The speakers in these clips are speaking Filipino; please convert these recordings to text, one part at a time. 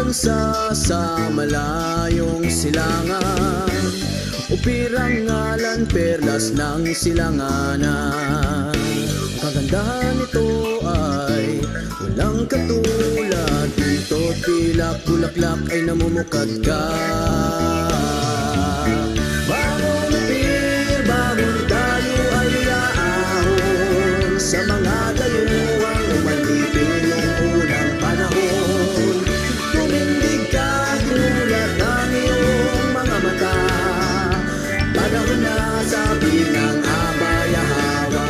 bansa sa malayong silangan, upirang ngalan perlas ng silanganan. Kagandahan nito ay walang katulad, dito tila bulaklak ay namumukadkad. Bangon upir, bangon tayo ay yaahon sa mga dayuhang umalipin noong unang panahon. Tumindig ka, gulat ang iyong mga mata, panahon na sabi ng abayahawa.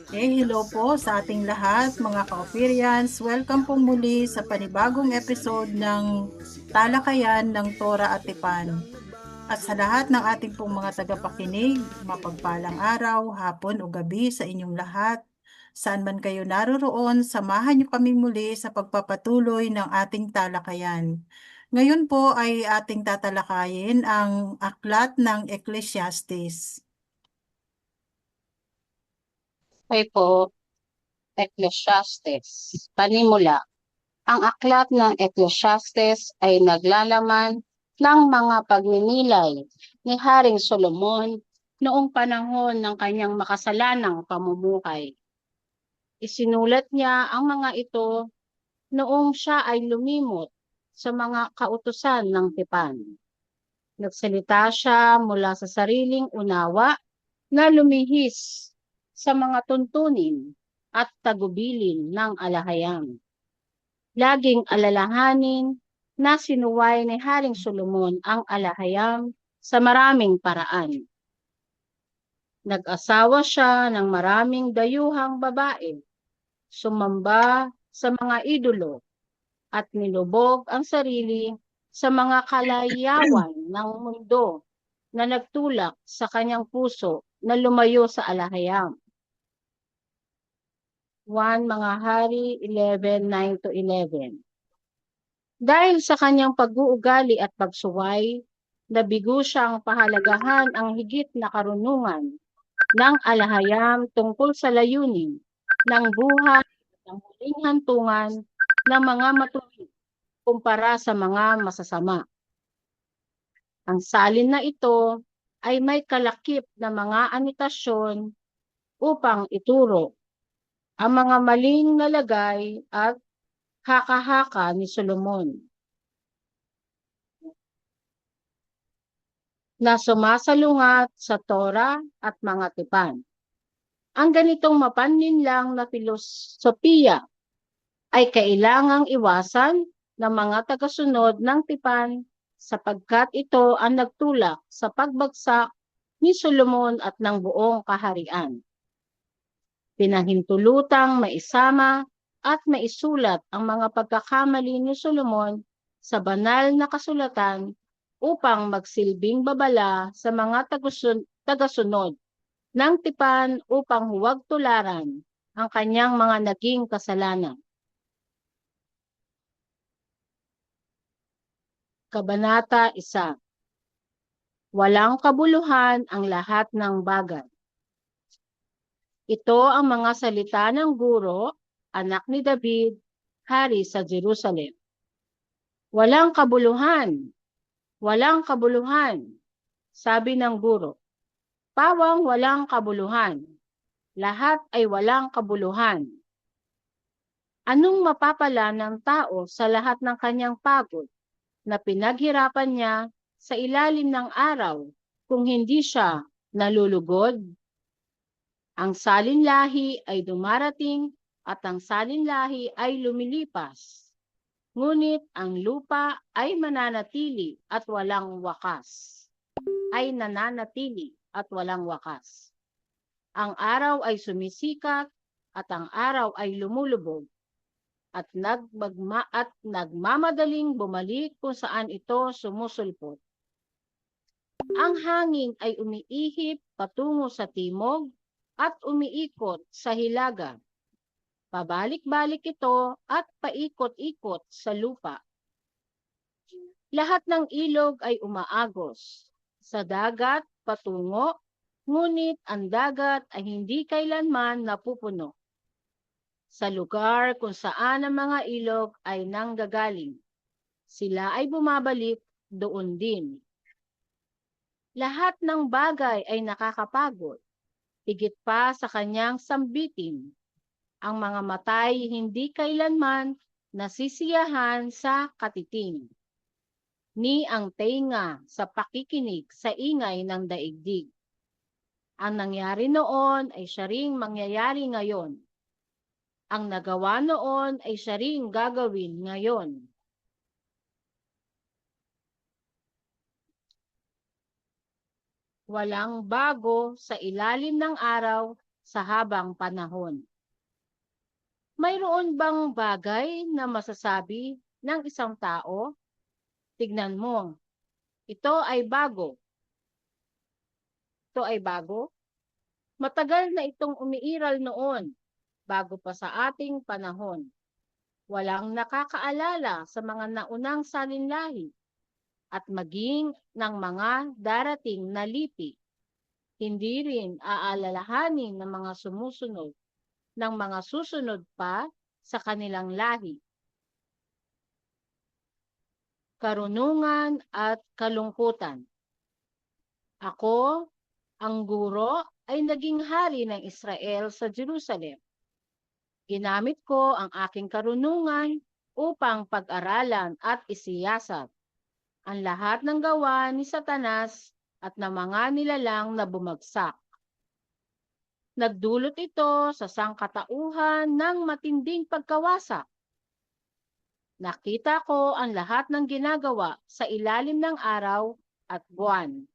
Hello po sa ating lahat mga ka-Operians. Welcome po muli sa panibagong episode ng Talakayan ng Tora at Tipan. At sa lahat ng ating pong mga tagapakinig, mapagpalang araw, hapon o gabi sa inyong lahat. Saan man kayo naroroon, samahan niyo kami muli sa pagpapatuloy ng ating talakayan. Ngayon po ay ating tatalakayin ang aklat ng Ecclesiastes. Okay po, Ecclesiastes. Panimula. Ang aklat ng Ecclesiastes ay naglalaman ng mga pagninilay ni Haring Solomon noong panahon ng kanyang makasalanang pamumuhay. Isinulat niya ang mga ito noong siya ay lumimot sa mga kautusan ng tipan. Nagsalita siya mula sa sariling unawa na lumihis sa mga tuntunin at tagubilin ng alahayang. Laging alalahanin na sinuway ni Haring Solomon ang alahayam sa maraming paraan. Nag-asawa siya ng maraming dayuhang babae, sumamba sa mga idolo, at nilubog ang sarili sa mga kalayawan ng mundo na nagtulak sa kanyang puso na lumayo sa alahayam. 1 Mga Hari 11:9-11. Dahil sa kanyang pag-uugali at pagsuway, nabigo siyang pahalagahan ang higit na karunungan ng alahayam tungkol sa layunin ng buhay ng huling hantungan ng mga matuwid kumpara sa mga masasama. Ang salin na ito ay may kalakip na mga anotasyon upang ituro ang mga maling nalagay at haka-haka ni Solomon na sumasalungat sa Torah at mga tipan. Ang ganitong mapanlinlang na filosofiya ay kailangang iwasan ng mga tagasunod ng tipan sapagkat ito ang nagtulak sa pagbagsak ni Solomon at ng buong kaharian. Pinahintulutang maisama at maisulat ang mga pagkakamali ni Solomon sa banal na kasulatan upang magsilbing babala sa mga tagasunod ng tipan upang huwag tularan ang kanyang mga naging kasalanan. Kabanata 1. Walang kabuluhan ang lahat ng bagay. Ito ang mga salita ng guro, anak ni David, hari sa Jerusalem. Walang kabuluhan, walang kabuluhan, sabi ng guro. Pawang walang kabuluhan, lahat ay walang kabuluhan. Anong mapapala ng tao sa lahat ng kanyang pagod na pinaghirapan niya sa ilalim ng araw kung hindi siya nalulugod? Ang salinlahi ay dumarating at ang salinlahi ay lumilipas. Ngunit ang lupa ay mananatili at walang wakas. Ay nananatili at walang wakas. Ang araw ay sumisikat at ang araw ay lumulubog at nagmamadaling bumalik kung saan ito sumusulpot. Ang hangin ay umiihip patungo sa timog at umiikot sa hilaga. Pabalik-balik ito at paikot-ikot sa lupa. Lahat ng ilog ay umaagos sa dagat patungo, ngunit ang dagat ay hindi kailanman napupuno. sa lugar kung saan ang mga ilog ay nanggagaling. Sila ay bumabalik doon din. Lahat ng bagay ay nakakapagod, higit pa sa kanyang sambitin. Ang mga matay hindi kailanman nasisiyahan sa katiting, ni ang tenga sa pakikinig sa ingay ng daigdig. Ang nangyari noon ay siya ring mangyayari ngayon. Ang nagawa noon ay siya ring gagawin ngayon. Walang bago sa ilalim ng araw sa habang panahon. Mayroon bang bagay na masasabi ng isang tao? Tignan mo, ito ay bago. Ito ay bago? Matagal na itong umiiral noon, bago pa sa ating panahon. Walang nakakaalala sa mga naunang salinlahi at maging ng mga darating na lipi. Hindi rin aalalahanin ng mga sumusunod ng mga susunod pa sa kanilang lahi. Karunungan at kalungkutan. Ako, ang guro, ay naging hari ng Israel sa Jerusalem. Ginamit ko ang aking karunungan upang pag-aralan at isiyasat ang lahat ng gawa ni Satanas at ng mga nilalang na bumagsak. Nagdulot ito sa sangkatauhan ng matinding pagkawasak. Nakita ko ang lahat ng ginagawa sa ilalim ng araw at buwan.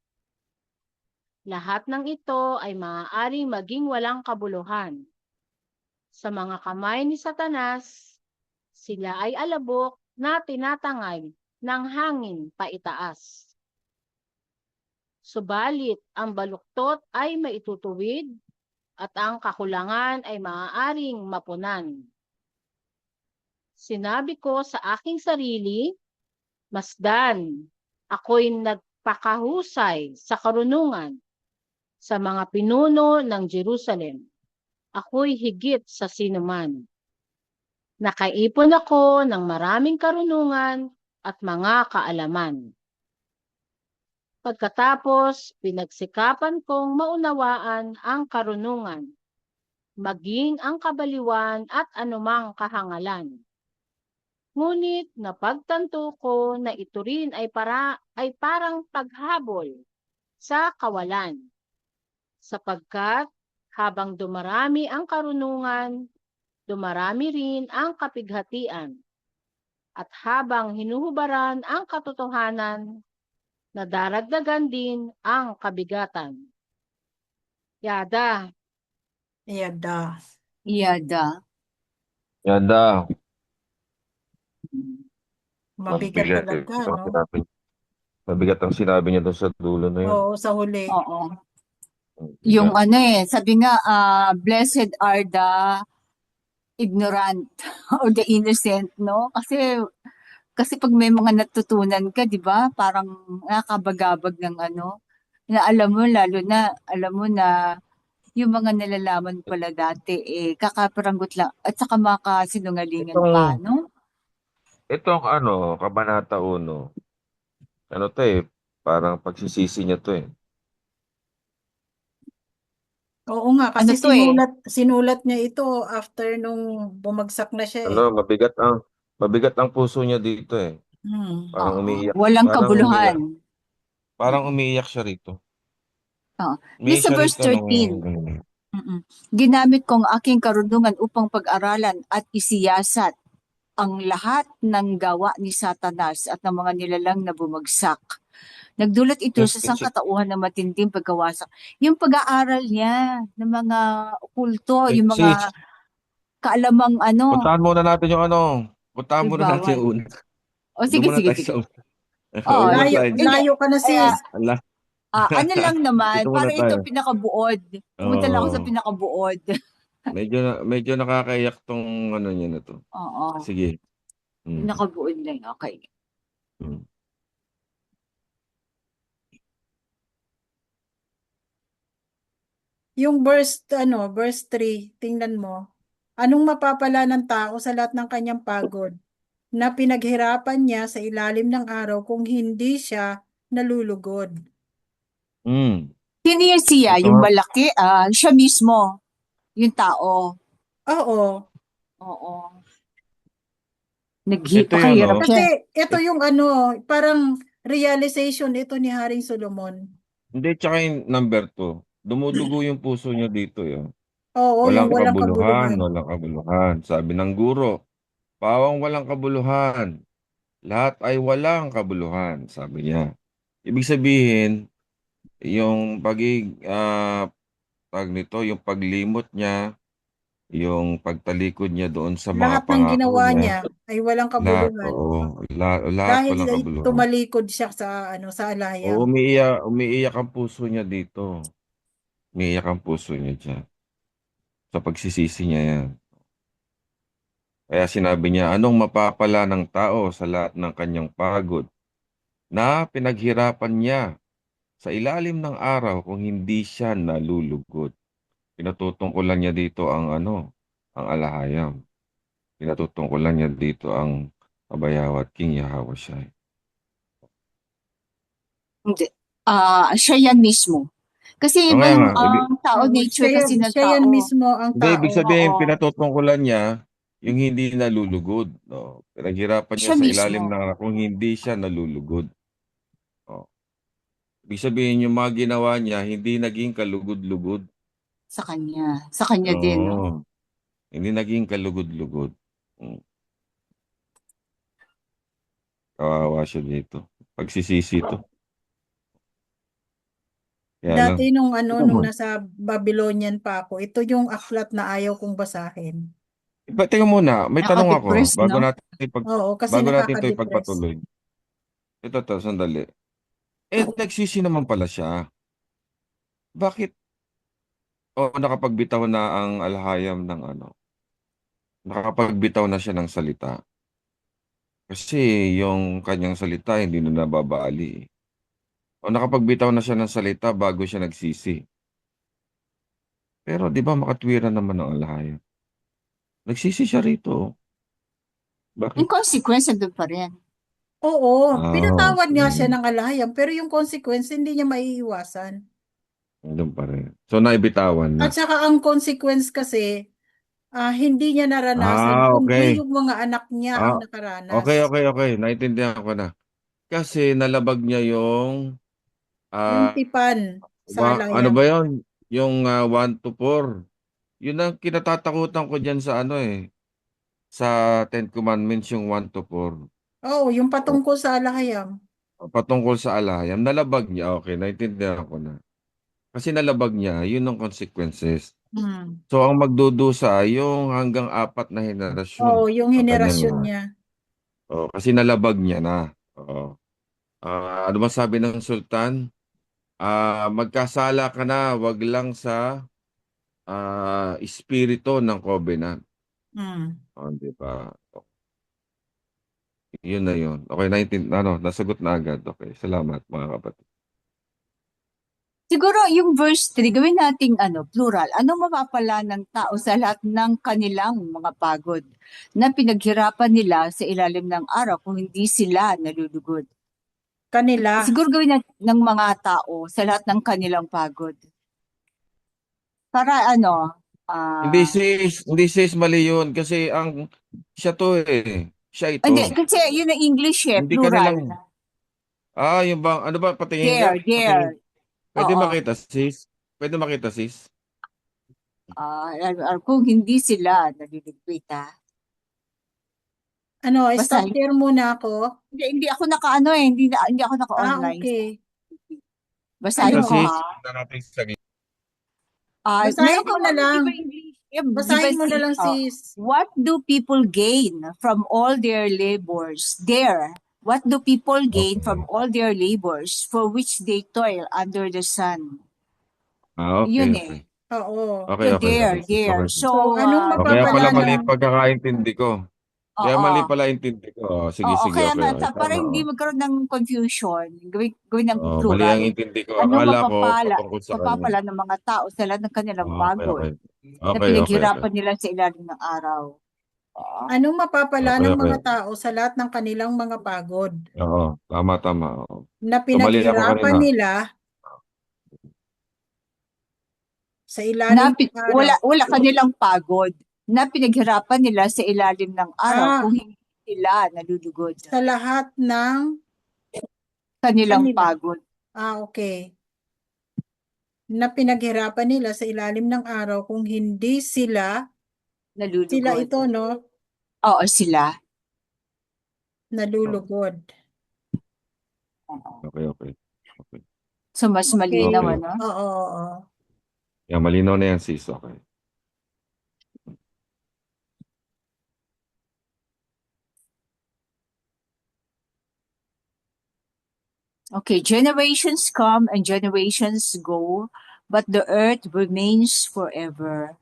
Lahat ng ito ay maaaring maging walang kabuluhan. Sa mga kamay ni Satanas, sila ay alabok na tinatangay ng hangin paitaas. Subalit ang baluktot ay maitutuwid at ang kakulangan ay maaaring mapunan. Sinabi ko sa aking sarili, masdan, ako'y nagpakahusay sa karunungan sa mga pinuno ng Jerusalem. Ako'y higit sa sinuman. Nakaipon ako ng maraming karunungan at mga kaalaman. Pagkatapos, pinagsikapan kong maunawaan ang karunungan, maging ang kabaliwan at anumang kahangalan. Ngunit napagtanto ko na ito rin ay parang paghabol sa kawalan, sapagkat habang dumarami ang karunungan, dumarami rin ang kapighatian, at habang hinuhubaran ang katotohanan, nadaragdagan din ang kabigatan. Yada. Yada. Iyada. Yanda. Mabigat Mabigat talaga, ang no? sinabi. Mabigat ang sinabi niya doon sa dulo na yun. Oo, sa huli. Oo. Yung sabi nga, blessed are the ignorant or the innocent, no? Kasi pag may mga natutunan ka, di ba? Parang nakakabagabag ng na alam mo na yung mga nalalaman pala dati, kakaparanggot lang at saka makasinungalingan pa, no? Itong Kabanata 1, parang pagsisisi niya to eh. Oo nga, kasi Ano to eh? sinulat niya ito after nung bumagsak na siya eh. Mabigat ang puso niya dito eh. Parang Oo. umiiyak. Walang Parang kabuluhan. Parang umiiyak siya rito. Oo. Umiiyak This sa siya verse rito 13. Ginamit kong aking karunungan upang pag-aralan at isiyasat ang lahat ng gawa ni Satanas at ng mga nilalang na bumagsak. Nagdulot ito sa sangkatauhan ng matinding pagkawasak. Yung pag-aaral niya ng mga okulto, yung mga kaalamang Puntahan muna natin yung Puntahan muna bawal. natin yung una. O sige, Doon muna sige, tayo sige. sa una. Oo, Una tayo dyan. Layo ka na sis. Ala. Ano lang naman, Dito muna parang ito tayo. pinakabuod. Pumunta lang ako sa Oo. pinakabuod. Medyo nakakaiyak tong niya na to. Oo. Sige. Pinakabuod lang, okay. Yung verse 3, tingnan mo. Anong mapapala ng tao sa lahat ng kanyang pagod na pinaghirapan niya sa ilalim ng araw kung hindi siya nalulugod? Hmm. Sino yung siya? Ito Yung nga, malaki? Siya mismo. Yung tao. Oo. Oo. ito yung Pakahirap ano, siya. Kasi ito it- yung ano, parang realization ito ni Haring Solomon. hindi, tsaka yung number 2. Dumudugo yung puso niya dito, yun. Oo, yung Walang walang kabuluhan, kabuluhan. walang kabuluhan. Sabi ng guro, pawang walang kabuluhan. Lahat ay walang kabuluhan, sabi niya. Ibig sabihin, yung tag nito, yung paglimot niya, yung pagtalikod niya doon sa mga Lahat ng pangako ginawa niya, niya ay walang lahat, kabuluhan. oo, lahat Dahil walang ay kabuluhan. tumalikod siya sa ano sa Oo, alayam. umiiyak ang puso niya dito. Umiiyak ang puso niya dyan. Sa pagsisisi niya yan. Kaya sinabi niya, anong mapapala ng tao sa lahat ng kanyang pagod na pinaghirapan niya sa ilalim ng araw kung hindi siya nalulugod. Pinatutungkulan niya dito ang ang alahayam. Pinatutungkulan niya dito ang kabayawat King Yahweh. Hindi. Siya yan mismo. Kasi O iba kaya yung nga, tao, Oo, nature kasi ng siya yan tao. mismo ang hindi, ibig tao. sabihin, Oo. pinatutungkulan niya yung hindi nalulugod. No? Pinaghirapan niya Siya sa ilalim mismo. ng araw kung hindi siya nalulugod. O. Ibig sabihin, yung mga ginawa niya, hindi naging kalugod-lugod. Sa kanya. Sa kanya din, no? Oo. Hindi naging kalugod-lugod. Mm. Kawawa siya dito. Pagsisisi ito. Kaya lang. Dati nung ano, Tingnan mo. nung nasa Babylonian pa ako, ito yung aklat na ayaw kong basahin. Tingnan muna, may tanong ako Nakadepress, no? Oo, kasi bago natin ito nakaka-depress. ipagpatuloy. Ito, sandali. Nagsisi naman pala siya. Bakit nakapagbitaw na ang alhayam ng Nakapagbitaw na siya ng salita. Kasi yung kanyang salita hindi na nababali. O nakapagbitaw na siya ng salita bago siya nagsisi. Pero di ba makatwiran naman ang alhayam? Nagsisi siya rito. Bakit? Yung consequence doon pa rin. Oo, pinatawad nga siya Okay. ng alayam, pero yung consequence hindi niya maiiwasan. Doon pa rin. So, naibitawan na. At saka ang consequence kasi, hindi niya naranasan, kundi Okay. yung mga anak niya ang Ah, nakaranas. okay. Naintindihan ko na. Kasi nalabag niya yung, Yung ah, tipan sa ano alayam. ba yon? Yung 1 to 4. Yun ang kinatatakutan ko dyan sa sa Ten Commandments, yung 1 to 4. Oo, yung O, patungkol sa alayam. patungkol sa alahayam, nalabag niya. Okay, naintindihan ko na. Kasi nalabag niya, yun ang consequences. Hmm. So, ang magdudusa, yung hanggang 4 na Oo, henerasyon yung ang kanyang henerasyon niya. kasi nalabag niya na. Oo. Ano ba sabi ng sultan? Magkasala ka na, wag lang sa espiritu ng covenant. Hmm. Di ba? Yun na yun. Okay, nasagot na agad. Okay, salamat mga kapatid. Siguro yung verse 3, gawin nating plural. Anong mapapala ng tao sa lahat ng kanilang mga pagod na pinaghirapan nila sa ilalim ng araw kung hindi sila nalulugod? Kanila. Siguro gawin natin ng mga tao sa lahat ng kanilang pagod. Para Hindi sis, mali yun. Kasi siya to eh. Siya ito. hindi, kasi yun ang English Hindi ka na plural. lang, yung bang, ano ba, patingin nga? Patingin. There. Pwede Oo. makita sis? Pwede makita sis? Kung hindi sila naliligpit, ha? Ano, Basta, stop share muna ako. hindi ako hindi ako naka-online. Okay. Basahin Kita Ano, ko, sis? ha? Tingnan natin saglit. Meron basahin mo kang na lang. di ba English? Di ba Basahin mo na lang, sis. what do people gain from all their labors? What do people gain from Okay. all their labors for which they toil under the sun? Okay, Yun okay. eh. Oo. Okay, So okay, okay. Sis, there. okay, sis. So, So, anong Kaya mapapala pala mali ng... yung pagkakaintindi ko. Kaya oo. mali pala intindi ko. Sige, Oo, sige, kaya okay, nga, okay. para Tama, hindi magkaroon ng confusion, gawin ng Mali plural. ang intindi ko. Ano Akala ko mapapala, patungkol sa kanya. mapapala ng mga tao sa lahat ng kanilang Okay, pagod okay. na Okay, okay, okay. pinaghirapan nila sa ilalim ng araw. Ah, Anong mapapala Okay, ng okay. mga tao sa lahat ng kanilang mga pagod Oo, tama, tama. Oo. na Tumali ako pinaghirapan kanina. nila sa ilalim ng araw? wala kanilang pagod na pinaghirapan nila sa ilalim ng araw Ah, kung hindi sila nalulugod. sa lahat ng Kanilang kanila. pagod. Okay. Na pinaghirapan nila sa ilalim ng araw kung hindi sila Nalulugod. ito, no? Oo, sila. Nalulugod. Okay, okay. Okay. So, mas Okay. malinaw, Okay. ano? Oo, oo. Yan, malinaw na yan, sis. Okay. Okay, generations come and generations go, but the earth remains forever.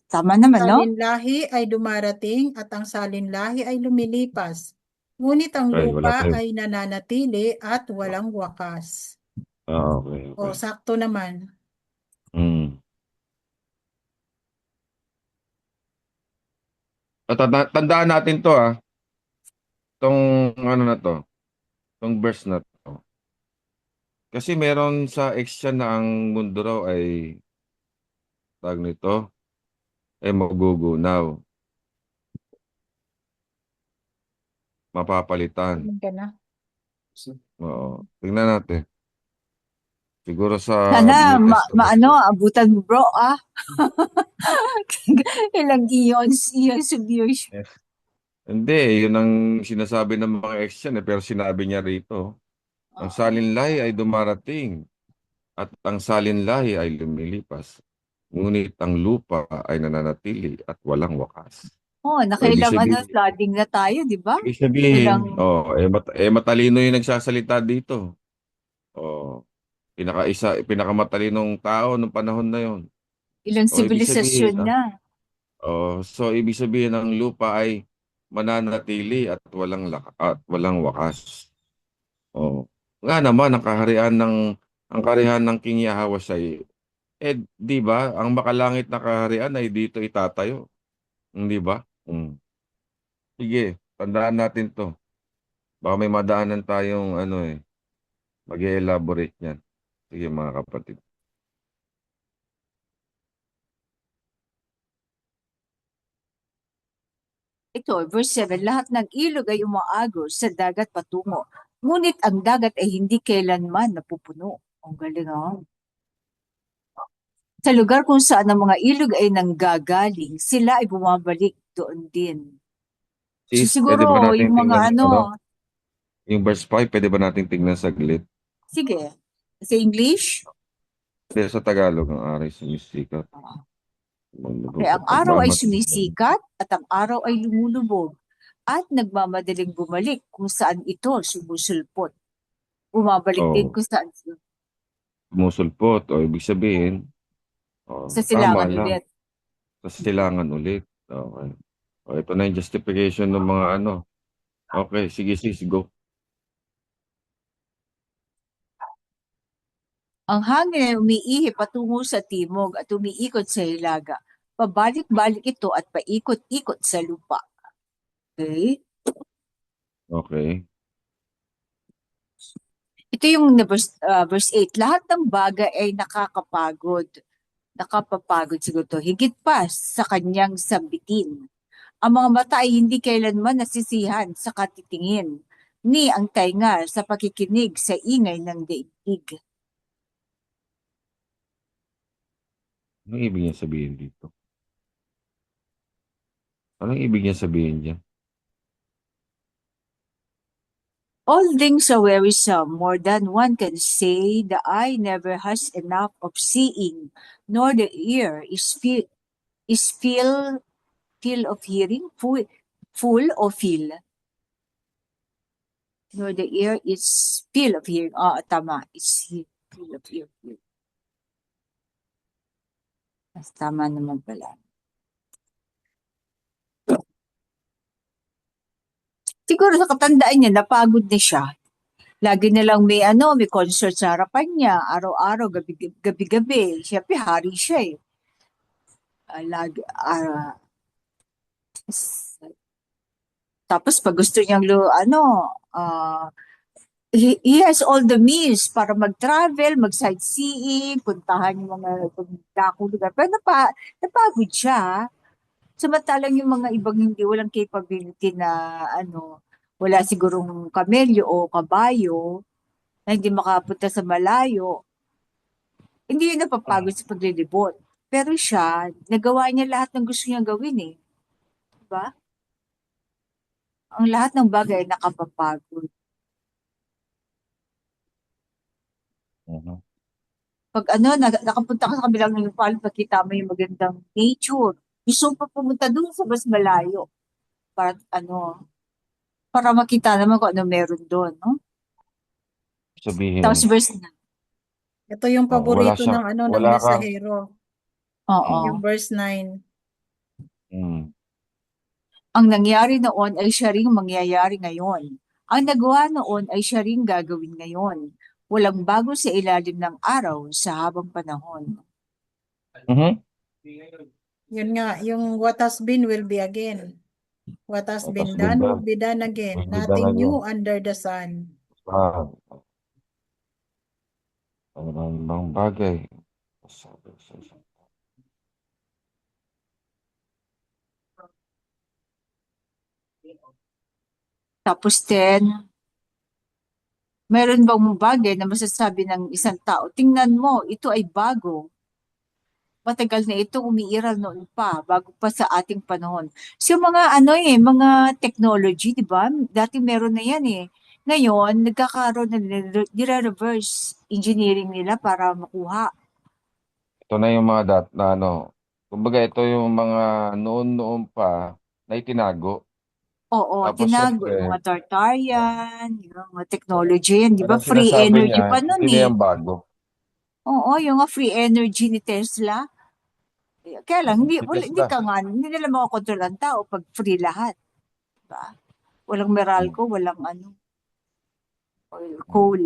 Tama naman, no? Salinlahi ay dumarating at ang salinlahi ay lumilipas. Ngunit ang Okay, wala lupa tayo. ay nananatili at walang wakas. Okay, O, okay. sakto naman. Mm. Tandaan natin to, Itong ano na to, itong verse na to. Kasi meron sa X na ang mundo raw ay tag nito, ay magugunaw, mapapalitan. Tingin ka na. Oo. Tingnan natin. Siguro sa Sana, New Testament. abutan mo, bro, Ilang years of years. Yes. Hindi, yun ang sinasabi ng mga X pero sinabi niya rito, ang salinlahi ay dumarating at ang salinlahi ay lumilipas. Ngunit ang lupa ay nananatili at walang wakas. Oh, So, ibig nakailang sabihin, flooding na tayo, di ba? ibig sabihin, Ilang, matalino yung nagsasalita dito. Oh, pinakamatalinong tao nung panahon na yon. ilang O ibig sibilisasyon sabihin, na. ibig sabihin ang lupa ay mananatili at walang wakas. Oh. Nga naman ang kaharian ng King Yahawas ay di ba? Ang makalangit na kaharian ay dito itatayo. Di ba? Sige, tandaan natin 'to. Baka may madaanan tayong mag-elaborate niyan. Sige mga kapatid. Ito, verse 7, lahat ng ilog ay umaagos sa dagat patungo. Ngunit ang dagat ay hindi kailanman napupuno. Ang galing, Sa lugar kung saan ang mga ilog ay nanggagaling, sila ay bumabalik doon din. So, Sis, pwede siguro, ba natin yung mga tingnan yung verse 5, pwede ba natin tingnan saglit? sige, sa English, Hindi, sa Tagalog ang aray sumisikat. okay, ang araw ay sumisikat at ang araw ay lumulubog at nagmamadaling bumalik kung saan ito sumusulpot. Bumabalik din kung saan Sumusulpot, ibig sabihin, sa tama silangan lang, ulit. sa silangan ulit. Okay. Ito na yung justification ng mga Okay, sige sis, go. Ang hangin ay umiihi patungo sa timog at umiikot sa hilaga. Pabalik-balik ito at paikot-ikot sa lupa. Okay? Okay. Ito yung verse 8. Lahat ng bagay ay nakakapagod. Nakapapagod siguro to. Higit pa sa kanyang sambitin. Ang mga mata ay hindi kailanman nasisihan sa katitingin, ni ang tainga sa pakikinig sa ingay ng daigdig. Anong ibig niya sabihin dito? Anong ibig niya sabihin diyan? All things are wearisome, more than one can say. The eye never has enough of seeing, nor the ear is feel of hearing, full of feel. Nor the ear is feel of hearing. Tama. Is feel of hearing. Tama naman pala. Siguro sa katandaan niya, napagod na siya. Lagi na lang may concert sa harapan niya, araw-araw, gabi-gabi. Siyempre, hari siya . s- tapos pag gusto niyang he has all the means para mag-travel, mag-sightseeing, puntahan yung mga dakong lugar. Pero napagod siya. Samantalang yung mga ibang hindi, walang capability na wala sigurong kamelyo o kabayo na hindi makapunta sa malayo, hindi yun napapagod sa paglilibot. Pero siya, nagawa niya lahat ng gusto niyang gawin eh. Diba? Ang lahat ng bagay ay nakapapagod. Mhm. Pag nakapunta ka sa kabilang ng Nepal, pagkita mo yung magandang nature. Gusto mo pa pumunta doon sa mas malayo para para makita naman kung ano meron doon, no? Tapos Sabihin, verse na. Ito yung wala paborito siyang, ng wala kang, mensahero, Oo. yung mm, verse 9. mm, Ang nangyari noon ay siya ring mangyayari ngayon. Ang nagawa noon ay siya ring gagawin ngayon. Walang bago sa ilalim ng araw sa habang panahon. mhm. Yun nga, yung what has been will be again. What has been Tapos done will bigyan, be done again. bigyan Nothing na new yan. under the sun. Ang bang bagay. Sabi sa Tapos meron bang bagay na masasabi ng isang tao, tingnan mo, ito ay bago. Matagal na ito umiiral noon pa, bago pa sa ating panahon. So mga mga technology, di ba? Dati meron na yan eh. Ngayon, nagkakaroon na nire-reverse engineering nila para makuha. Ito na yung mga na kumbaga ito yung mga noon-noon pa na itinago. Oo, Tapos tinago syempre, yung mga Tartarian, yung mga technology yan, di ba? anong Free sinasabi energy niya, pa nun hindi na eh. yan bago. Oo, yung mga free energy ni Tesla. Kaya lang, Si hindi Tesla. hindi nila makakontrol ang tao pag free lahat. Diba? Walang Mm. Meralco, walang oil, Mm. coal.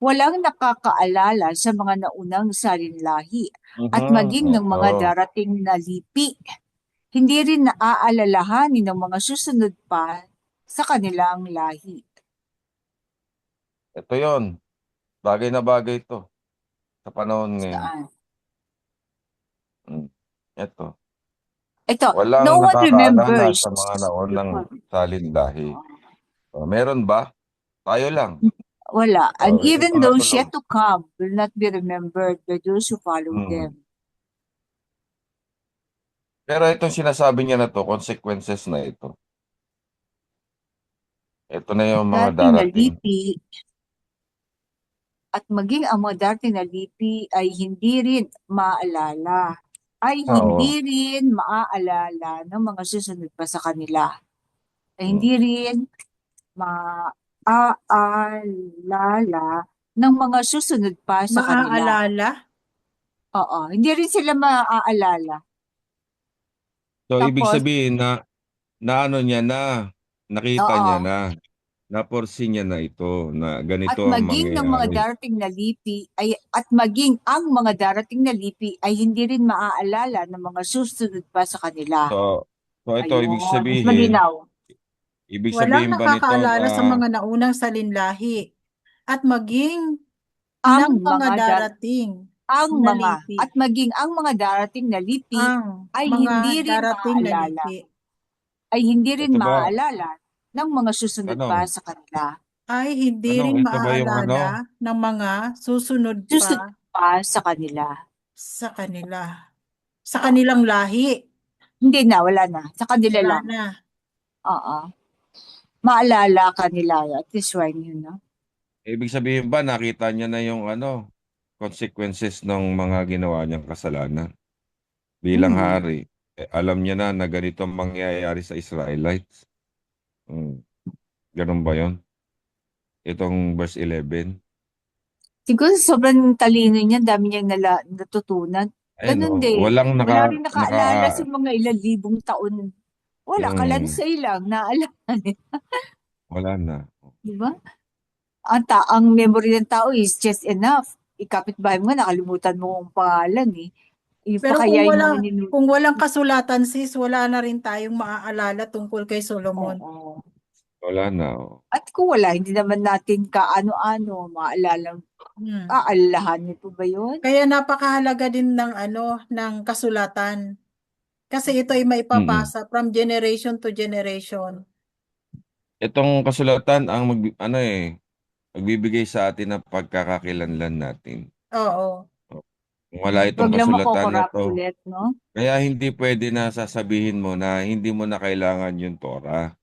Walang nakakaalala sa mga naunang salinlahi at maging ng mga Ito. darating na lipi. Hindi rin naaalalahanin ng mga susunod pa sa kanilang lahi. Ito yon. Bagay na bagay ito sa panahon ngayon. Saan? Mm. Ito. Ito, Walang no one nakakaalala remembers. sa mga naunang salinlahi. Meron ba? Tayo lang. Wala. And Yung even mga those tunog. yet to come will not be remembered by those who follow Mm. them. Pero itong sinasabi niya na to, consequences na ito. Ito na yung mga Darating na darating. lipi at maging ang mga darating na lipi ay hindi rin maaalala. Ay hindi Oo. rin maaalala ng mga susunod pa sa kanila. Ay Mm. hindi rin maaalala ng mga susunod pa sa kanila. Maaalala? Oo, hindi rin sila maaalala. So, ibig Tapos, sabihin na ano niya na, nakita oo, niya na, naporsi niya na ito, na at ganito ang maging ng mga mangyayari. darating na lipi ay at maging ang mga darating na lipi ay hindi rin maaalala ng mga susunod pa sa kanila. So ito, Ayun, mas malinaw. ibig Walang sabihin ba nito nakakaalala na, sa mga naunang salinlahi at maging Ang ng mga mga darating ang na mga lipi. at maging ang mga darating na lipi Ang ay mga hindi rin darating na maaalala, lipi ay hindi rin ito ba, maaalala ng mga susunod pa ano, sa kanila. ay hindi rin ito ba yung maaalala ng mga susunod pa Susunod pa sa kanila. sa kanila. Sa kanilang lahi. Hindi na, wala na. Sa kanila Wala lang. na. Oo. Maalala kanila. At least one yun, no? ibig sabihin ba nakita niya na yung consequences ng mga ginawa niyang kasalanan bilang Mm. hari? Alam niya na ganito ang mangyayari sa Israelites. Mm. Ganun ba yon? Itong verse 11. Siguro sobrang talino niya, dami niyang natutunan. Ayun, Ganun walang din. Wala rin nakaalala sa mga ilang libong taon. Wala, yung, kalansay lang, naalala niya. wala na. Di ba? Ang memory ng tao is just enough. Ikapit bahay mo nga, nakalimutan mo ang pangalan eh. Yung pa Pero kaya yung mga ninu... kung walang kasulatan sis, wala na rin tayong maaalala tungkol kay Solomon. Oo. Wala na. Oh. At kung wala, hindi naman natin kaano-ano, maalala. Hmm. Aalalahanin po ba yun? Kaya napakahalaga din ng ng kasulatan. Kasi ito ay Mm. maipapasa from generation to generation. Itong kasulatan ang magbibigay sa atin ng pagkakakilanlan natin. Oo. Kung wala itong Huwag lang kasulatan na makokorrupt to, ulit, no? kaya hindi pwede na sasabihin mo na hindi mo na kailangan yung Torah.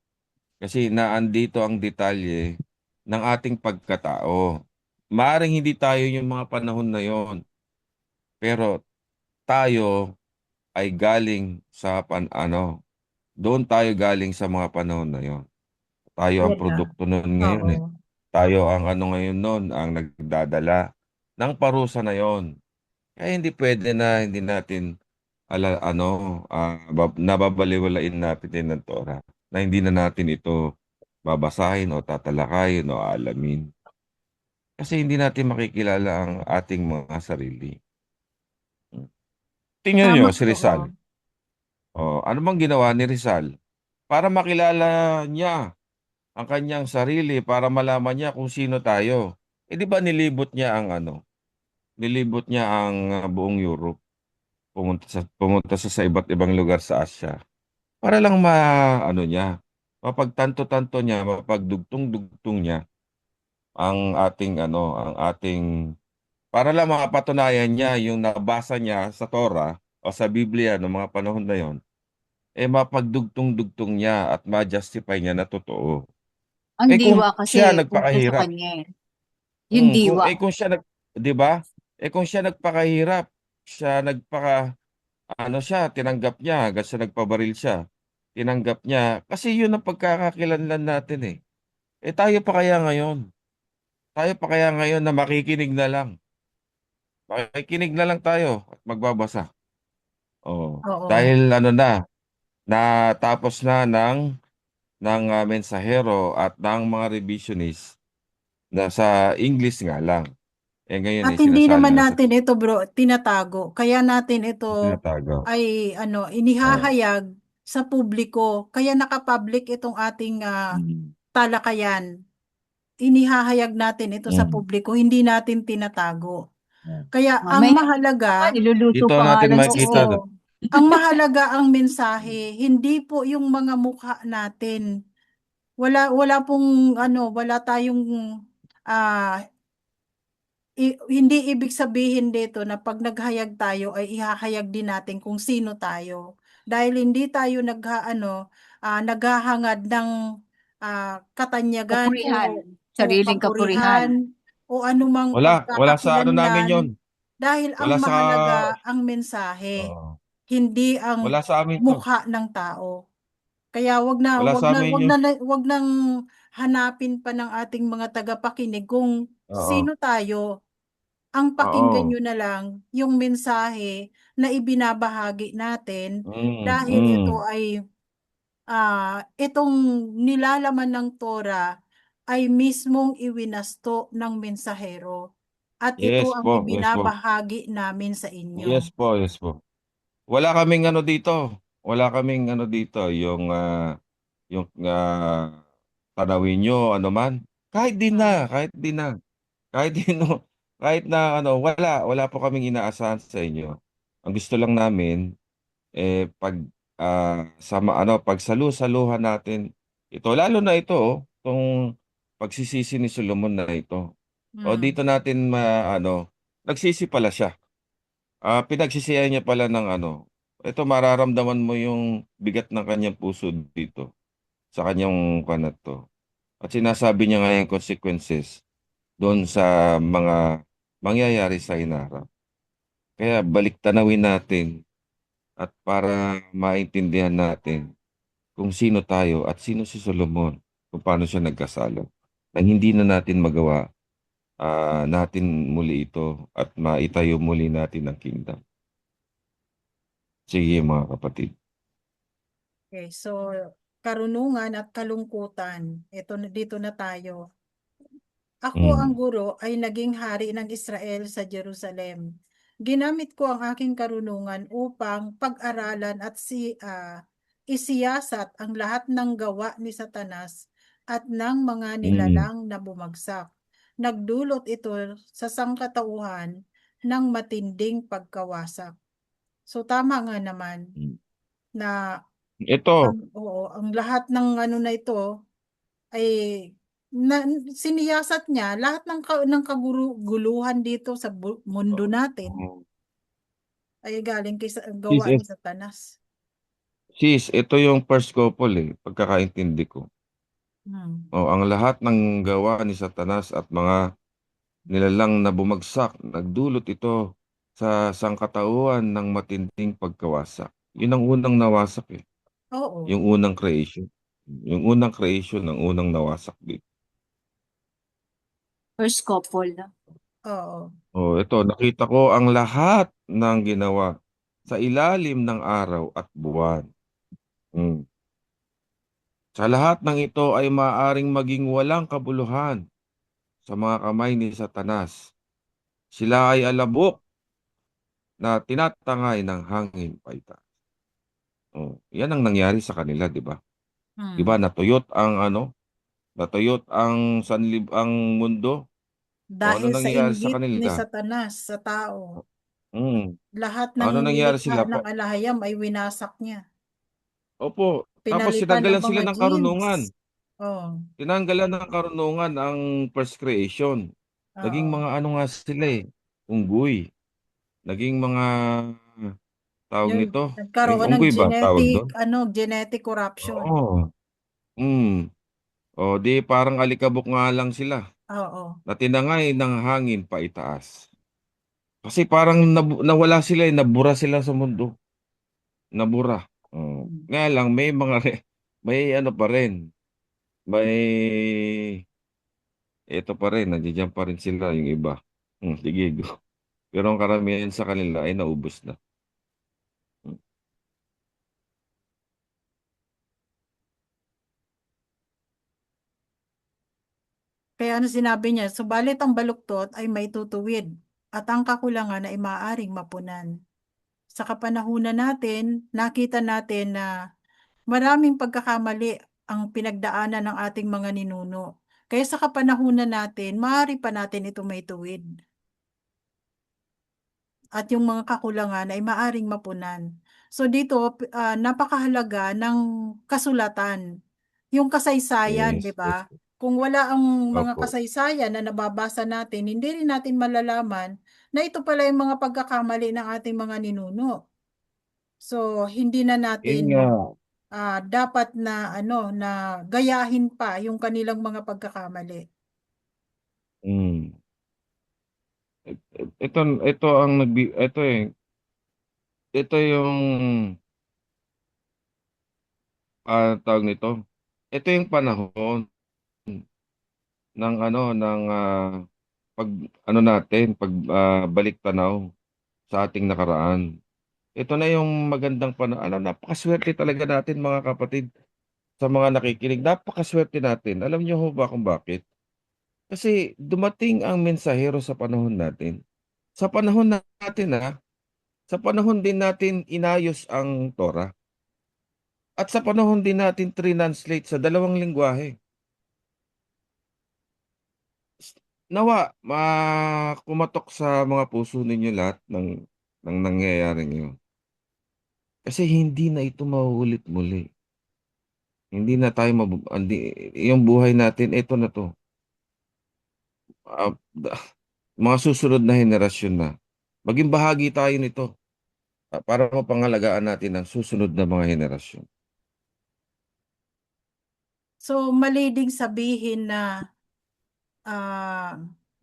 Kasi naandito ang detalye ng ating pagkatao. Maaring hindi tayo yung mga panahon na yon, pero tayo ay galing sa doon tayo galing sa mga panahon na yon. Tayo ang Yan na. produkto noon ngayon Oo. eh. Tayo ang ngayon noon ang nagdadala ng parusa na yon. Kaya hindi pwede na hindi natin nababaliwalain natin ng Torah na hindi na natin ito babasahin o tatalakayin o alamin. Kasi hindi natin makikilala ang ating mga sarili. Tingnan nyo Tama, si oo. Rizal. Ano bang ginawa ni Rizal? Para makilala niya ang kanyang sarili, para malaman niya kung sino tayo. Di ba nilibot niya ang buong Europe. Pumunta sa iba't ibang lugar sa Asya. Para lang mapagtanto-tanto niya, mapagdugtong-dugtong niya ang ating, para lang mapatunayan niya yung nabasa niya sa Torah o sa Biblia noong mga panahon na yon, mapagdugtong-dugtong niya at ma-justify niya na totoo. Ang Kung diwa kasi siya punta sa nagpakahirap, kanya eh. Yung diwa. kung siya 'di ba? Kung siya nagpakahirap, siya tinanggap niya hanggang sa nagpabaril siya. Tinanggap niya kasi yun ang pagkakakilanlan natin eh. Tayo pa kaya ngayon? Tayo pa kaya ngayon na makikinig na lang? Makikinig na lang tayo at magbabasa. Oh, Oo. dahil natapos na ng mensahero at ng mga revisionist na sa English nga lang. Ngayon At hindi sinasali naman na sa natin ito bro, tinatago. Kaya natin ito tinatago. ay Oh. inihahayag sa publiko. Kaya nakapublic itong ating Mm. talakayan. Inihahayag natin ito sa Mm. publiko, hindi natin tinatago. Kaya ang Mamaya nga, mahalaga, niluluto Dito pa nga natin lang si makikita. Steve. oo, ang mahalaga ang mensahe, hindi po yung mga mukha natin. Wala pong wala tayong ah hindi ibig sabihin dito na pag naghayag tayo ay ihahayag din natin kung sino tayo. Dahil hindi tayo naghahangad ng katanyagan Kapurihan. o Sariling kapurihan. papurihan o anumang Wala sa namin pagkakakilanlan yon. dahil ang Wala sa mahalaga ang mensahe, Oo. hindi ang Wala sa amin to. mukha ng tao. Kaya wag na Wala wag sa na amin wag yun. na wag nang hanapin pa ng ating mga tagapakinig kung Oo. sino tayo. Ang pakinggan Oo. nyo na lang yung mensahe na ibinabahagi natin dahil ito Mm. ay itong nilalaman ng Torah ay mismong iwinasto ng mensahero at ito Yes ang po, yes po. ibinabahagi namin sa inyo. Yes po, yes po. Wala kaming dito. Wala kaming dito, yung tanawin nyo, ano man. Kahit di Mm. na, kahit di na. Kahit di no, kahit na wala po kaming inaasahan sa inyo. Ang gusto lang namin, pag pagsalu-saluhan natin ito, lalo na ito, itong pagsisisi ni Solomon na ito. O Mm. dito natin nagsisi pala siya. Pinagsisihan niya pala ng ito, mararamdaman mo yung bigat ng kanyang puso dito sa kanyang kanat to. At sinasabi niya nga yung consequences doon sa mga mangyayari sa hinaharap. Kaya balik tanawin natin at para maintindihan natin kung sino tayo at sino si Solomon, kung paano siya nagkasala. Nang hindi na natin magawa natin muli ito at maitayo muli natin ang kingdom. Sige mga kapatid. Okay, so karunungan at kalungkutan. Dito na tayo. Ako ang Mm. guro ay naging hari ng Israel sa Jerusalem. Ginamit ko ang aking karunungan upang pag-aralan at isiyasat ang lahat ng gawa ni Satanas at ng mga Mm. nilalang na bumagsak. Nagdulot ito sa sangkatauhan ng matinding pagkawasak. So tama nga naman Mm. na Ito, ang lahat ng ano na ito ay na, siniyasat niya lahat ng kaguluhan dito sa mundo natin oh, ay galing kay gawa sis, ni Satanas. ito yung first couple pagkakaintindi ko. Hmm. Ang lahat ng gawa ni Satanas at mga nilalang na bumagsak, nagdulot ito sa sangkatauhan ng matinding pagkawasak. Yun ang unang nawasak Oo. Yung unang creation. Yung unang creation ng unang nawasak dito. First couple. Oo. Ito, nakita ko ang lahat ng ginawa sa ilalim ng araw at buwan. Mm. Sa lahat ng ito ay maaaring maging walang kabuluhan sa mga kamay ni Satanas. Sila ay alabok na tinatangay ng hangin paita. Yan ang nangyari sa kanila, di ba? Di ba Hmm. natuyot ang ang mundo. Ano Dahil sa nangyari sa inggit ni kanila? Satanas sa tao, Mm. lahat ng Ano nangyari nilikha sila? ng alahayam ay winasak niya. Opo, tapos Pinalitan ng sinanggalan sila mga ng genes. karunungan. Oh, Tinanggalan ng karunungan ang first creation. Naging oo. mga ano nga sila unggoy. Naging mga tawag Yung nito. Naging nagkaroon ng unggoy ba tawag doon? genetic corruption. Oo. Mm. Di parang alikabok nga lang sila Oo. na tinangay ng hangin paitaas. Kasi parang nawala sila nabura sila sa mundo. Nabura. Hmm. Nga lang may mga may ano pa rin. May ito pa rin, nandiyan pa rin sila yung iba. Sige, go. Pero ang karamihan sa kanila ay naubos na. Hmm. Kaya ano sinabi niya, subalit ang baluktot ay maitutuwid at ang kakulangan ay maaaring mapunan. Sa kapanahunan natin, nakita natin na maraming pagkakamali ang pinagdaanan ng ating mga ninuno. Kaya sa kapanahunan natin, maaari pa natin ito maituwid. At yung mga kakulangan ay maaring mapunan. So dito, napakahalaga ng kasulatan. Yung kasaysayan, di Yes, yes. ba? Kung wala ang mga Opo. kasaysayan na nababasa natin, hindi rin natin malalaman na ito pala yung mga pagkakamali ng ating mga ninuno. So, hindi na Yun nga. natin dapat na na gayahin pa yung kanilang mga pagkakamali. Mm. Ito ang ito yung tawag nito. Ito yung panahon ng pag balik tanaw sa ating nakaraan. Ito na yung magandang panahon. Napakaswerte talaga natin mga kapatid sa mga nakikinig. Napakaswerte natin. Alam niyo ho ba kung bakit? Kasi dumating ang mensahero sa panahon natin. Sa panahon natin sa panahon din natin inayos ang Torah. At sa panahon din natin translate sa dalawang lingwahe. Nawa, kumatok sa mga puso ninyo lahat ng nangyayaring yun. Kasi hindi na ito mauulit muli. Hindi na tayo yung buhay natin, ito na to. Mga susunod na henerasyon na. Maging bahagi tayo nito para mapangalagaan natin ang susunod na mga henerasyon. So, mali ding sabihin na ah,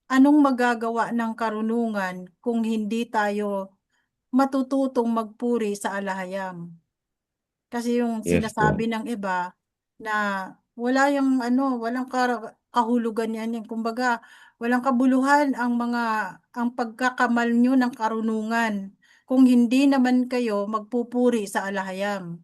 anong magagawa ng karunungan kung hindi tayo matututong magpuri sa alahayam. Kasi yung Yes po. sinasabi ng iba na wala yung walang kahulugan yan. Kumbaga, walang kabuluhan ang pagkakamal nyo ng karunungan kung hindi naman kayo magpupuri sa alahayam.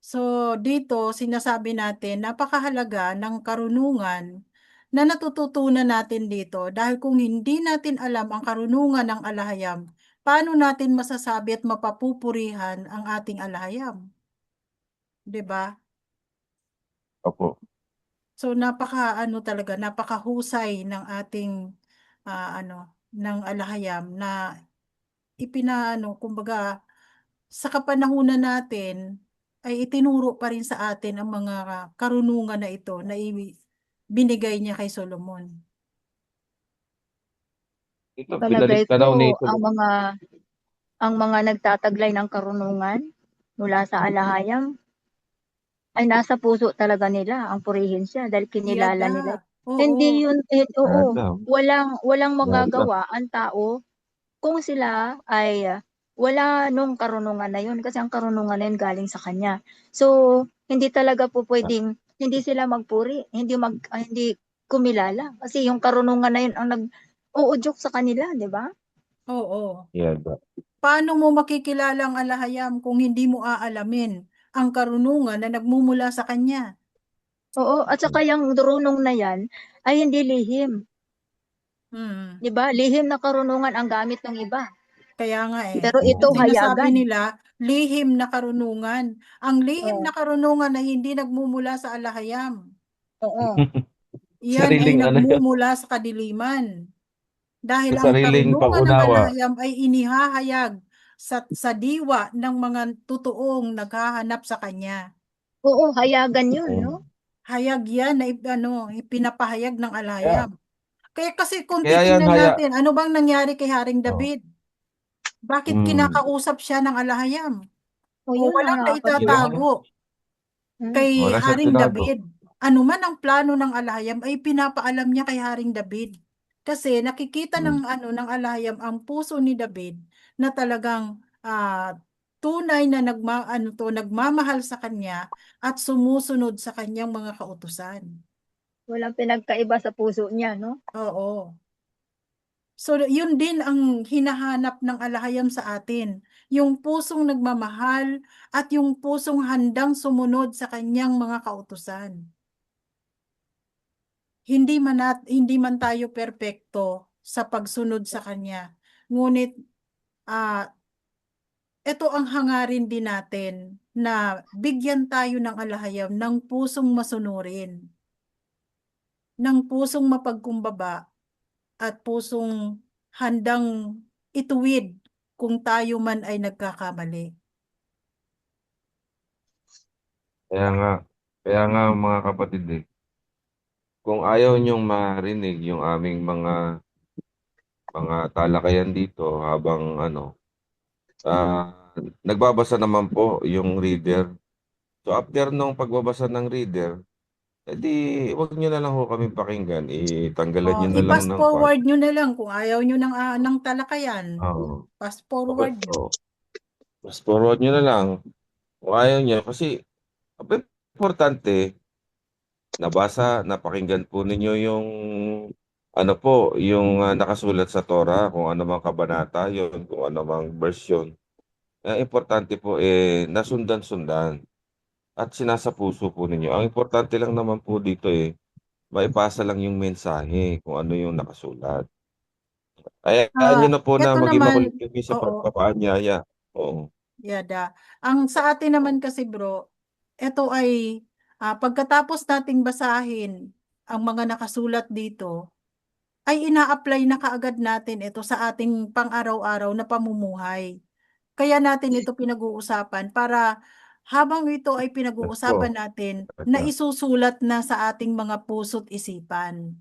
So, dito sinasabi natin napakahalaga ng karunungan na natututunan natin dito dahil kung hindi natin alam ang karunungan ng alahayam, paano natin masasabi at mapapupurihan ang ating alahayam? 'Di ba? Opo. So napaka talaga, napakahusay ng ating ng alahayam na kumbaga sa kapanahunan natin ay itinuro pa rin sa atin ang mga karunungan na ito na binigay niya kay Solomon. Ito, Palagay pinalik tanaw ko nito. ang mga nagtataglay ng karunungan mula sa alahayam ay nasa puso talaga nila ang purihin siya dahil kinilala nila. Yada. Oo. Hindi yun, oo, Yada. walang magagawa ang tao kung sila ay wala nung karunungan na yun kasi ang karunungan na yun galing sa kanya. So, hindi talaga po pwedeng hindi sila magpuri, hindi kumilala kasi yung karunungan na yun ang nag-uudyok sa kanila, di ba? Oo. Yada. Paano mo makikilala ang alahayam kung hindi mo aalamin ang karunungan na nagmumula sa kanya? Oo, at saka yung durunong na yan ay hindi lihim. Hmm. Di ba? Lihim na karunungan ang gamit ng iba. Kaya nga Pero ito ang sinasabi hayagan. nila, lihim na karunungan. Ang lihim Oo. na karunungan na hindi nagmumula sa alahayam. Oo. Yan ay Sariling ano yun? nagmumula sa kadiliman. Dahil Sa ang sariling karunungan ng pag-unawa. alahayam ay inihahayag sa diwa ng mga totoong naghahanap sa kanya. Oo, hayagan yun, no? Hayag yan na ipinapahayag ng alahayam. Kaya kasi kung Kaya yan, titingnan natin, ano bang nangyari kay Haring Oh. David? Bakit Mm. kinakausap siya ng alahayam? O O yun ang walang nakakatawa. naitatago kay Wala siyang Haring tinago. David. Ano man ang plano ng alahayam ay pinapaalam niya kay Haring David. Kasi nakikita ng alahayam ang puso ni David na talagang tunay na nagmamahal sa kanya at sumusunod sa kanyang mga kautusan. Walang pinagkaiba sa puso niya, no? Oo. So, yun din ang hinahanap ng alahayam sa atin. Yung pusong nagmamahal at yung pusong handang sumunod sa kanyang mga kautusan. Hindi man tayo perpekto sa pagsunod sa kanya. Ngunit, ito ang hangarin din natin na bigyan tayo ng alahayam ng pusong masunurin, ng pusong mapagkumbaba, at pusong handang ituwid kung tayo man ay nagkakamali. Kaya nga mga kapatid kung ayaw niyong marinig yung aming mga talakayan dito habang nagbabasa naman po yung reader. So after nung pagbabasa ng reader, edi wag niyo na lang ho kami pakinggan. Itanggalan niyo na lang I-fast ng forward nyo na lang kung ayaw nyo ng talakayan. Oo. Fast forward Okay. nyo. Fast forward nyo na lang. Kung ayaw niyo, kasi importante, napakinggan po ninyo yung yung nakasulat sa Torah, kung ano mang kabanata yun, kung ano mang version. Importante po nasundan-sundan at sinasapuso po ninyo. Ang importante lang naman po dito maipasa lang yung mensahe kung ano yung nakasulat. Hayaan nyo na po na Ito maging naman, makulit kami sa oo, pagpapaanyaya. Oo. yada. Ang sa atin naman kasi bro, ito ay pagkatapos nating basahin ang mga nakasulat dito, ay ina-apply na kaagad natin ito sa ating pang-araw-araw na pamumuhay. Kaya natin ito pinag-uusapan para habang ito ay pinag-uusapan natin, na isusulat na sa ating mga puso't isipan.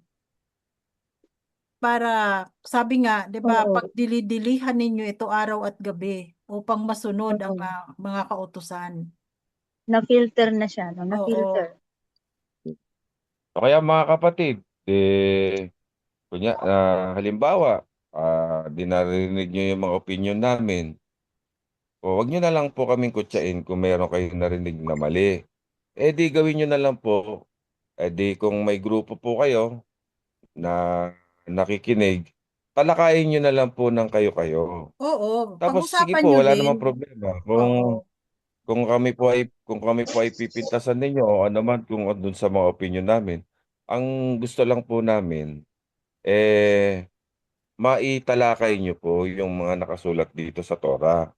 Para, sabi nga, 'di ba, Oo. pagdili-dilihan ninyo ito araw at gabi upang masunod ang mga kautusan. Na-filter na siya, no? Oo. Na-filter. O kaya mga kapatid, halimbawa, di narinig nyo yung mga opinion namin. O wag nyo na lang po kaming kutsain kung meron kayong narinig na mali. Di gawin nyo na lang po. Di kung may grupo po kayo na nakikinig, talakayin nyo na lang po ng kayo-kayo. Oo, Tapos sige pag-usapan po, nyo wala din. namang problema. Oo. Kung kami po ay pipintasan ninyo o ano man kung andun sa mga opinion namin, ang gusto lang po namin maitalakay nyo po yung mga nakasulat dito sa Torah.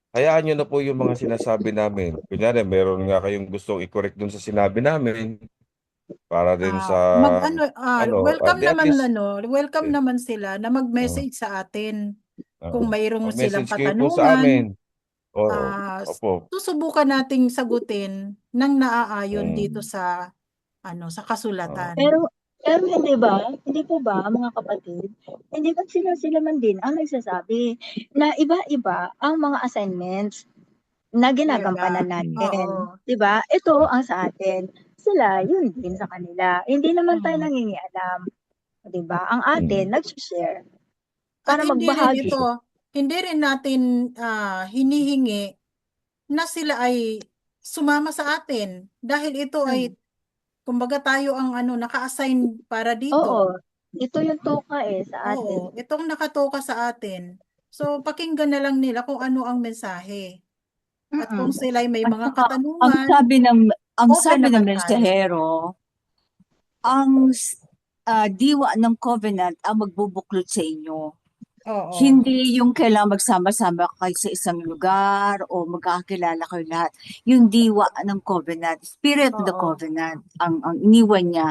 Hayaan nyo na po yung mga sinasabi namin. Kunyari, meron nga kayong gustong i-correct dun sa sinabi namin para din sa, Welcome di at naman least, welcome eh, naman sila na oh, mag-message sa atin. Kung oh, mayroong silang mag-message kayo po sa katanungan, amin. Oo, opo. susubukan nating sagutin ng naaayon dito Mm, sa sa oh, kasulatan. Pero hindi ba, hindi po ba mga kapatid, hindi ba sila man din ang nagsasabi na iba-iba ang mga assignments na ginagampanan natin, Oo. 'di ba? Ito ang sa atin, sila yun din sa kanila. Hindi naman tayo Mm. nangingialam, 'di ba? Ang mm. atin nagse-share At para magbahagi. hindi rin natin hinihingi na sila ay sumama sa atin dahil ito ay Hmm, kumbaga tayo ang naka-assign para oo, dito. ito yung tuka sa atin. Oo, itong nakatoka sa atin. So pakinggan na lang nila kung ano ang mensahe. At kung Mm. sila'y may At mga saka, katanungan, ang open sabi ng naman tayo. mensahero, ang diwa ng covenant ang magbubuklod sa inyo. Oo. Hindi yung kailangan magsama-sama kayo sa isang lugar o magkakilala kayo lahat. Yung diwa ng covenant, spirit of the Oo. covenant, ang iniwan niya.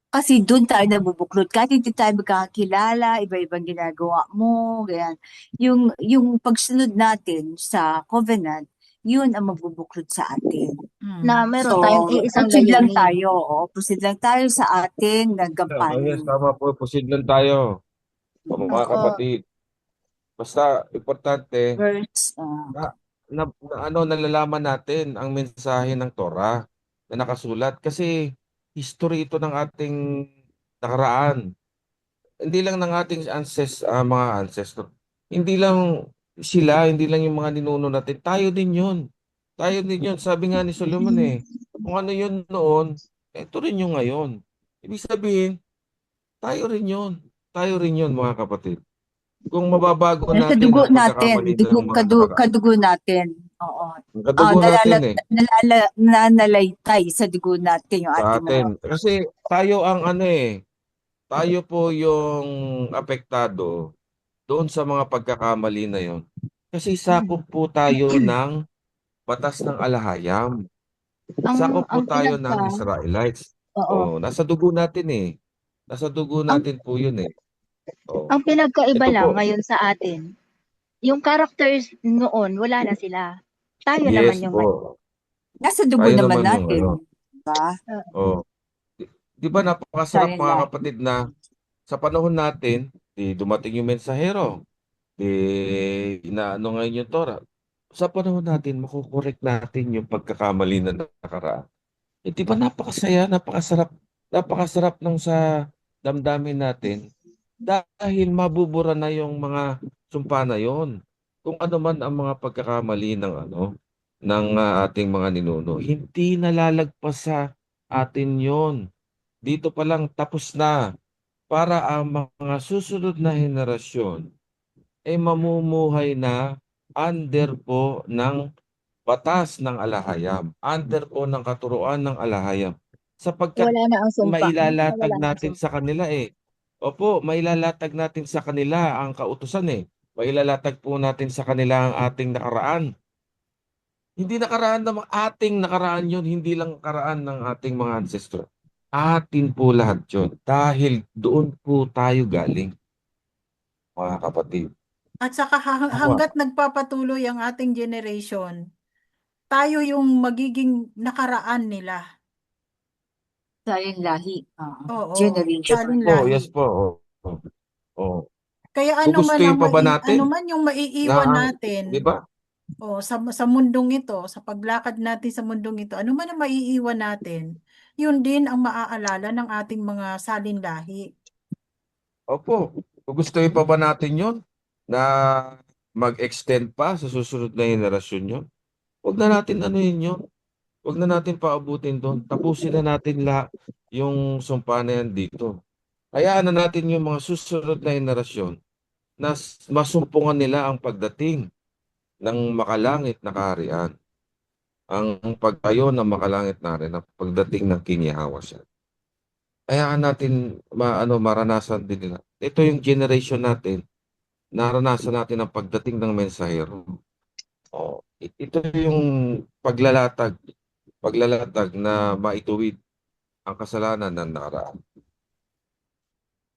Kasi doon tayo nabubuklod. Kahit hindi tayo magkakilala, iba-ibang ginagawa mo, ganyan. Yung pagsunod natin sa covenant, yun ang magbubuklod sa atin. Na Mm. meron So, tayong iisang proceed lang layunin. tayo. Proceed lang tayo sa ating Yes, nagampanin. tama po. Proceed lang tayo. Mga Oo. kapatid. Basta, importante, Verse, nalalaman natin ang mensahe ng Torah na nakasulat. Kasi, history ito ng ating nakaraan. Hindi lang ng ating mga ancestor. Hindi lang sila, hindi lang yung mga ninuno natin. Tayo din yun. Tayo din yun. Sabi nga ni Solomon kung ano yun noon, ito rin yung ngayon. Ibig sabihin, tayo rin yun. Tayo rin yun, mga kapatid. Kung mababago sa natin dugo ang natin, pagkakamali ng mga nakaraan. kadugo natin. Oo. Ang kadugo natin Nananalaytay sa dugo natin yung sa ating mga. atin. Kasi tayo ang tayo po yung apektado doon sa mga pagkakamali na yon. Kasi sakop po tayo ng batas ng alahayam. Ang Sakop po ang tayo pinagka ng Israelites. Oo. Oh, nasa dugo natin Nasa dugo Ang natin po yun Oh, ang pinagkaiba ito lang po. ngayon sa atin, yung characters noon wala na sila. Tayo naman Yes yung may po. Nasa dugo Tayo naman naman yung natin. Diba? Oh, di ba napakasarap Sayang mga lang. kapatid na sa panahon natin, dumating yung mensahero. Inaano ngayon yung Torah. Sa panahon natin, makukorek natin yung pagkakamali na nakaraan. Di ba napakasaya, napakasarap ng sa damdamin natin dahil mabubura na yung mga sumpa na yon. Kung ano man ang mga pagkakamali ng ating mga ninuno, hindi nalalagpas sa atin yon. Dito pa lang tapos na para ang mga susunod na henerasyon ay mamumuhay na under po ng batas ng alahayam, under po ng katuruan ng alahayam. Sapagkat wala na ang sumpa. mailalatag Wala na ang natin sumpa. sa kanila Opo, mailalatag natin sa kanila ang kautusan Mailalatag po natin sa kanila ang ating nakaraan. Hindi nakaraan ng ating nakaraan yon, hindi lang nakaraan ng ating mga ancestor. Atin po lahat yon. Dahil doon po tayo galing, mga kapatid. At saka Tama. hanggat nagpapatuloy ang ating generation, tayo yung magiging nakaraan nila. Sayang lahi. Oo, Yes Generation. salin po, lahi. yes po. Oh. Kaya Gugustuhin pa ba ano natin man yung na maiiwan di natin ba? sa mundong ito, sa paglakad natin sa mundong ito, ano man ang maiiwan natin, yun din ang maaalala ng ating mga salin lahi. Opo. Gugustuhin pa ba natin yon na mag-extend pa sa susunod na henerasyon yon? Huwag na natin ano yun. Huwag na natin paabutin doon. Tapusin na natin yung sumpa na yan dito. Hayaan na natin yung mga susunod na henerasyon na masumpungan nila ang pagdating ng makalangit na kaharian. Ang pagtayo ng makalangit na rin ang pagdating ng King Yahweh siya. Hayaan natin maranasan din nila. ito yung generation natin, naranasan natin ang pagdating ng mensahero. Ito yung paglalatag na maituwid ang kasalanan ng nakaraan.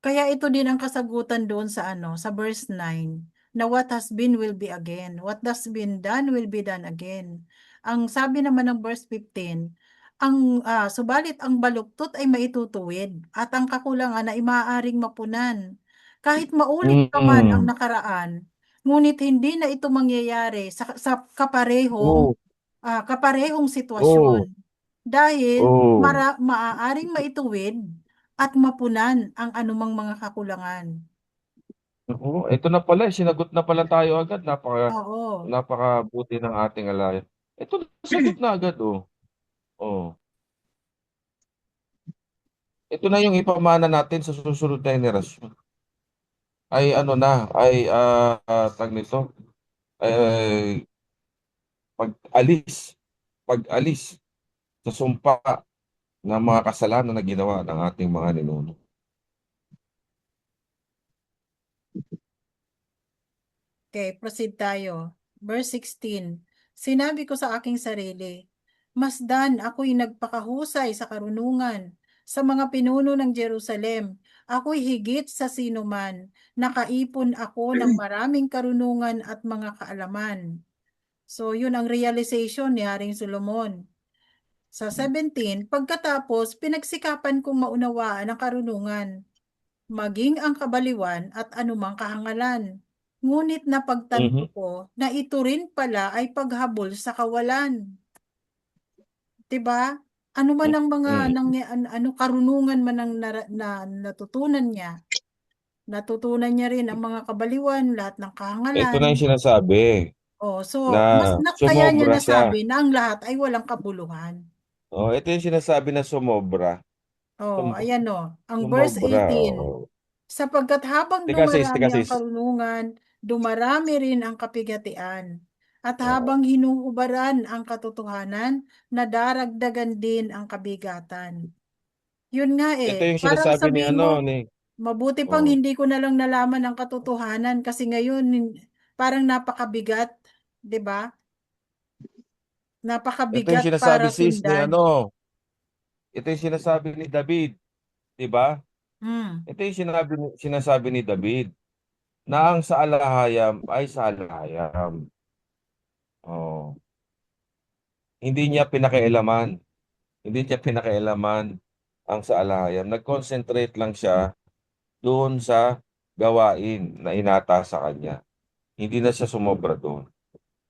Kaya ito din ang kasagutan doon sa sa verse 9, na what has been will be again. What has been done will be done again. Ang sabi naman ng verse 15, subalit ang baluktot ay maitutuwid at ang kakulangan ay maaaring mapunan. Kahit maulit pa man ang Mm. nakaraan, ngunit hindi na ito mangyayari sa kaparehong Oo, kaparehong oo, sitwasyon dahil oo. maaaring maituwid at mapunan ang anumang mga kakulangan. Oo, ito na pala, sinagot na pala tayo agad. Oo. Napakabuti ng ating alayan. Ito, sagot na agad, oh. Oh. Ito na yung ipamana natin sa susunod na henerasyon. Ay ano na, tag nito, ay pag-alis, pag-alis sa sumpa ng mga kasalanan na ginawa ng ating mga ninuno. Okay, proceed tayo. Verse 16. Sinabi ko sa aking sarili, masdan ako'y nagpakahusay sa karunungan sa mga pinuno ng Jerusalem. Ako'y higit sa sinuman. Nakaipon ako ng maraming karunungan at mga kaalaman. So, yun ang realization ni Haring Solomon. Sa 17, pagkatapos, pinagsikapan kong maunawaan ang karunungan, maging ang kabaliwan at anumang kahangalan. Ngunit napagtanto Mhm. ko na ito rin pala ay paghabol sa kawalan. 'Di ba? Ano man ang mga Mm. karunungan man ang natutunan niya. Natutunan niya rin ang mga kabaliwan, lahat ng Ito na yung kahangalan. sinasabi Oh, na so mas kaya niya sumobra siya. nasabi na ang lahat ay walang kabuluhan. Oh, ito yung sinasabi na sumobra. Oh, Sum- ayan oh, ang verse Sumobra. 18. Oh. Sapagkat habang Tika sis, tika dumarami ang sis. karunungan, dumarami rin ang kapigatian. At Oh. habang hinuhubaran ang katotohanan, nadaragdagan din ang kabigatan. Yun nga Ito eh, yung parang sinasabi ni sabihin ano mo, ni mabuti pang oh. hindi ko na lang nalaman ang katotohanan kasi ngayon parang napakabigat, 'di ba? Ito yung Napakabigat sinasabi para sis ni sundan. ito yung sinasabi ni David, 'di ba? Hmm. Ito yung sinasabi ni David na ang sa alahayam ay sa alahayam. Oh. Hindi niya pinakialaman. Hindi niya pinakialaman ang sa alahayam. Nag-concentrate lang siya doon sa gawain na inata sa kanya. Hindi na siya sumobra doon.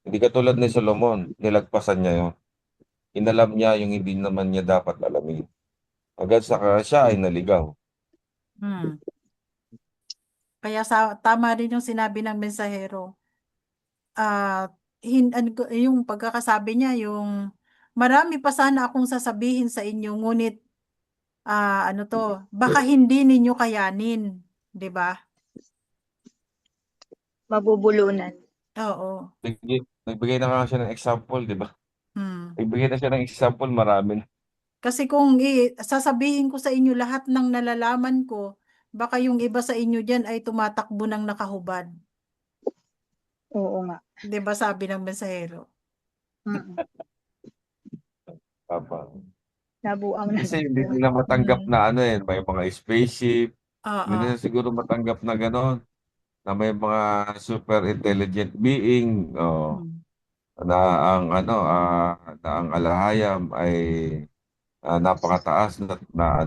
Hindi katulad ni Solomon, nilagpasan niya yun. Inalam niya yung hindi naman niya dapat alamin. Agad sa siya ay naligaw. Hmm. Kaya tama rin yung sinabi ng mensahero. Yung pagkakasabi niya, yung marami pa sana akong sasabihin sa inyo, ngunit baka hindi ninyo kayanin, 'di ba? Mabubulunan. Oo. Nagbigay na nga siya ng example, di ba? Hmm. Nagbigay na siya ng example, marami na. Kasi kung sasabihin ko sa inyo lahat ng nalalaman ko, baka yung iba sa inyo diyan ay tumatakbo ng nakahubad. Oo nga. 'Di ba sabi ng mensahero? Mm. Papa. Nabuang na. Kasi hindi nila matanggap Hmm. na ano may mga spaceship. Hindi Oo. nila siguro matanggap na gano'n, na may mga super intelligent being, Hmm. na ang na ang alahayam ay napakataas na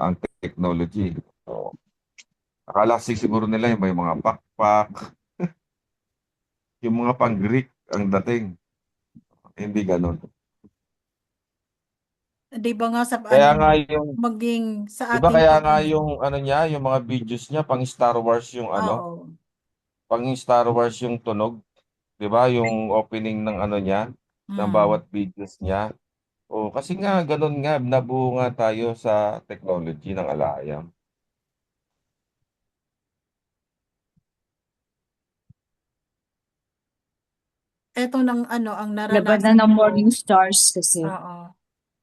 ang technology. So, akala siguro nila yung may mga backpack, yung mga pang-Greek ang dating. Hindi gano'n. 'Di ba nga sa Kaya nga yung, maging sa di ba ating kaya nga yung niya, yung mga videos niya, pang Star Wars yung Oo. pang Star Wars yung tunog, di ba? Yung opening ng niya, ng bawat Hmm. videos niya. O, kasi nga, ganun nga, nabuo nga tayo sa technology ng alahayam. Eto ng ang Labanan naranasan ng ko. morning stars kasi. Oo.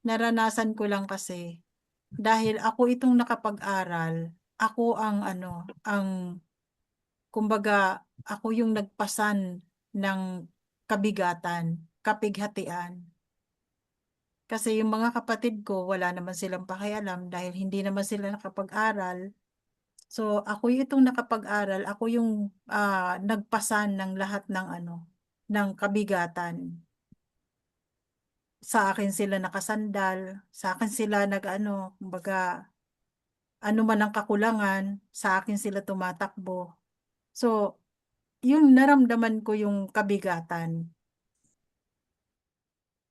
Naranasan ko lang kasi dahil ako itong nakapag-aral. ako ang kumbaga, ako yung nagpasan ng kabigatan, kapighatian. Kasi yung mga kapatid ko, wala naman silang pakialam dahil hindi naman sila nakapag-aral. So, ako itong nakapag-aral, ako yung nagpasan ng lahat ng ng kabigatan. Sa akin sila nakasandal, sa akin sila kumbaga, ano man ang kakulangan, sa akin sila tumatakbo. So, yung naramdaman ko yung kabigatan.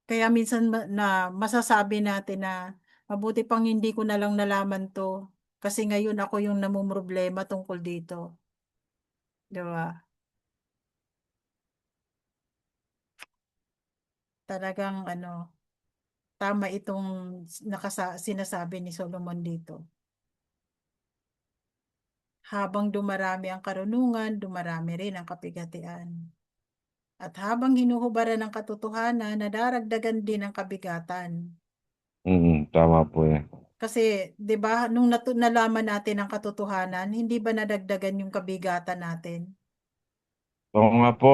Kaya minsan na masasabi natin na mabuti pang hindi ko na lang nalaman to kasi ngayon ako yung namumroblema tungkol dito. Di ba? Talagang tama itong sinasabi ni Solomon dito. Habang dumarami ang karunungan, dumarami rin ang kapigatian. At habang hinuhubaran ng katotohanan, nadaragdagan din ang kabigatan. Tama po yan. Kasi, 'di ba, nung nalaman natin ang katotohanan, hindi ba nadagdagan yung kabigatan natin? Oo nga po.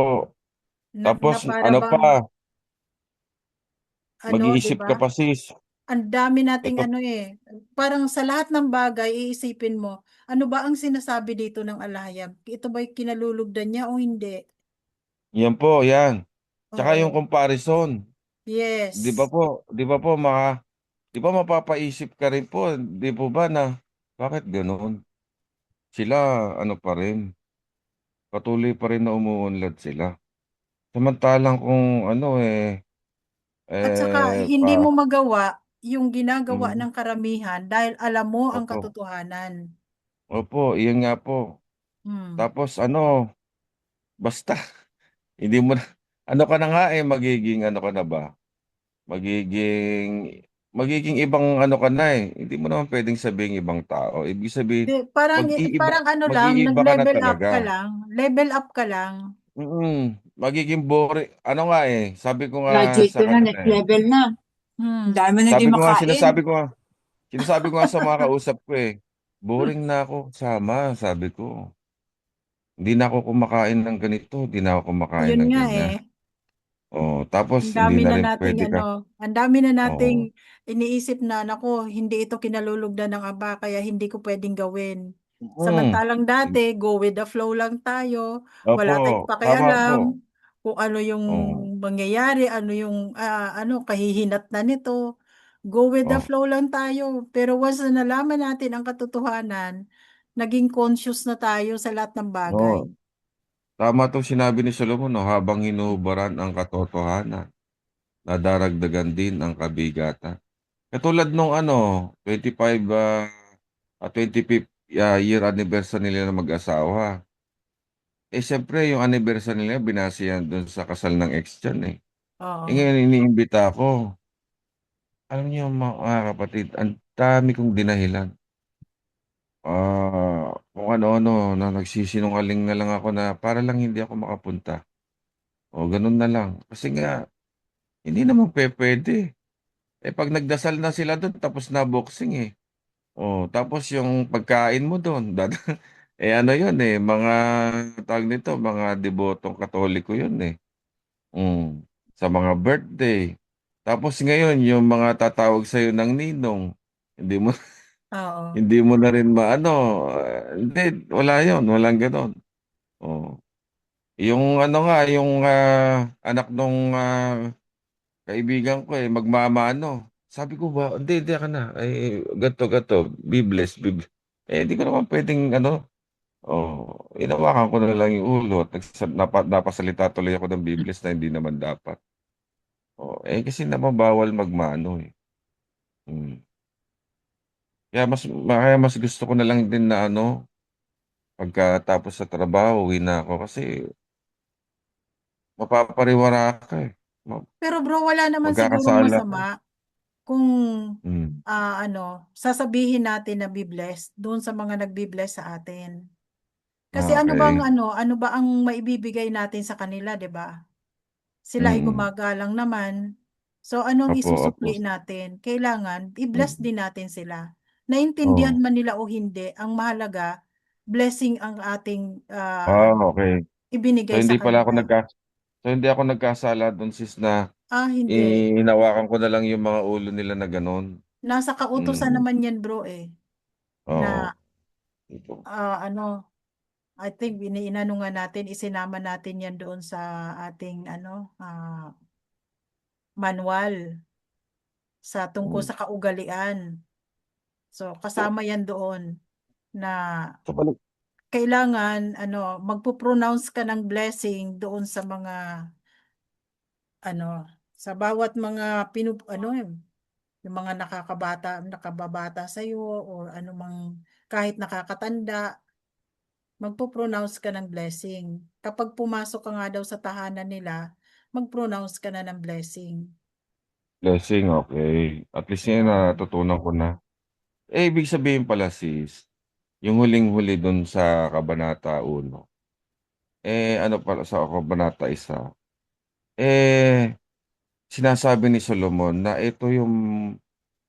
Na Tapos, para ano bang pa, 'di mag-iisip ba? ka pa sis. Ang dami nating Ito, parang sa lahat ng bagay iisipin mo, ano ba ang sinasabi dito ng alahayag? Ito ba'y kinalulugdan niya o hindi? yan po, yan. Tsaka yung Oo. comparison. Yes. Di ba po, di ba mapapaisip ka rin po, di po ba na, bakit ganoon? Sila, ano pa rin, patuloy pa rin na umuunlad sila. Samantalang kung At saka eh, hindi mo pa, magawa yung ginagawa mm, ng karamihan dahil alam mo ang opo, katotohanan. opo, iyan nga po. Hmm. Tapos basta, hindi mo na, ano ka na nga magiging ano ka na ba? Magiging, magiging ibang ano ka na Hindi mo naman pwedeng sabihin ibang tao. Ibig sabihin, Parang lang, mag-iiba ka na nag-level up ka talaga. lang. Level up ka lang. Magiging boring. Ano nga sabi ko nga Graduate sa ka na, kanila next level na. Ang Hmm. dami na di Sabi ko nga, makain. sinasabi ko nga sa mga kausap ko boring na ako sama, sabi ko. Hindi na ako kumakain ng ganito, hindi na ako kumakain Yun ng nga ganyan. Oh, tapos Ang hindi dami na na rin nating pwede ka. ang dami na nating Oo. iniisip na nako, hindi ito kinalulugdan ng Aba kaya hindi ko pwedeng gawin. Mm. Samantalang dati, go with the flow lang tayo, Opo, wala tayong tama po. pakialam kung ano yung Oo. mangyayari, ano yung kahihinatnan nito. Go with the Oo. flow lang tayo. Pero once na nalaman natin ang katotohanan, naging conscious na tayo sa lahat ng Oo. bagay. Tama itong sinabi ni Solomon, no, habang hinuhubaran ang katotohanan, nadaragdagan din ang kabigatan. Katulad nung 25 25th year anniversary nila ng mag-asawa. Siyempre, yung anniversary nila, binase yan doon sa kasal ng ex dyan Oo. ngayon, iniimbita ako. Alam niyo, mga kapatid, ang dami kong dinahilan. Kung ano-ano, na nagsisinungaling na lang ako na para lang hindi ako makapunta. O, ganun na lang. Kasi nga, hindi naman pwede. Pag nagdasal na sila doon, tapos na boxing tapos yung pagkain mo doon, ano yun mga tawag nito, mga debotong Katoliko yun Mm. Sa mga birthday. Tapos ngayon, yung mga tatawag sa'yo ng ninong, hindi mo Oo. hindi mo na rin maano, hindi, wala yun, walang ganon. Oh. Yung yung anak nung kaibigan ko magmamano. Sabi ko ba, hindi ka na. Gato, be blessed, be blessed. Hindi ko naman pwedeng inawakan ko na lang yung ulo at napasalita tuloy ako ng Biblis na hindi naman dapat. Kasi naman bawal magmano Hmm. Kaya mas gusto ko na lang din na pagkatapos sa trabaho, uwi na ako kasi mapapariwara ka Pero bro, wala naman sigurong Magkakasala ka. masama kung Hmm. sasabihin natin na be-blessed doon sa mga nagbi-bless sa atin. Kasi Okay. ano ba ang maibibigay natin sa kanila, 'di ba? Sila ay Mm. gumagalang naman. So ano ang Opo, opo. isusukli natin? Kailangan i-bless Mm. din natin sila naintindihan Oh. man nila o hindi, ang mahalaga, blessing ang ating Okay. So ibinigay sa hindi pala ako kanila. hindi ako nagkasala doon sis na Hindi. hinawakan ko na lang yung mga ulo nila na gano'n. Nasa kautusan Mm. naman yan, bro, na Oo. Ito. ano, I think inano nga natin, isinama natin yan doon sa ating manual sa tungkol Mm. sa kaugalian. So, So, kasama yan doon na so pala, kailangan magpo-pronounce ka ng blessing doon sa mga sa bawat mga yung mga nakababata sa iyo o anumang kahit nakakatanda, magpo-pronounce ka ng blessing. Kapag pumasok ka nga daw sa tahanan nila, mag-pronounce ka na ng blessing. blessing, okay. At least yun Oo. natutunan ko na. Ibig sabihin pala sis, yung huling-huli doon sa Kabanata 1, ano pala sa Kabanata 1, sinasabi ni Solomon na ito yung,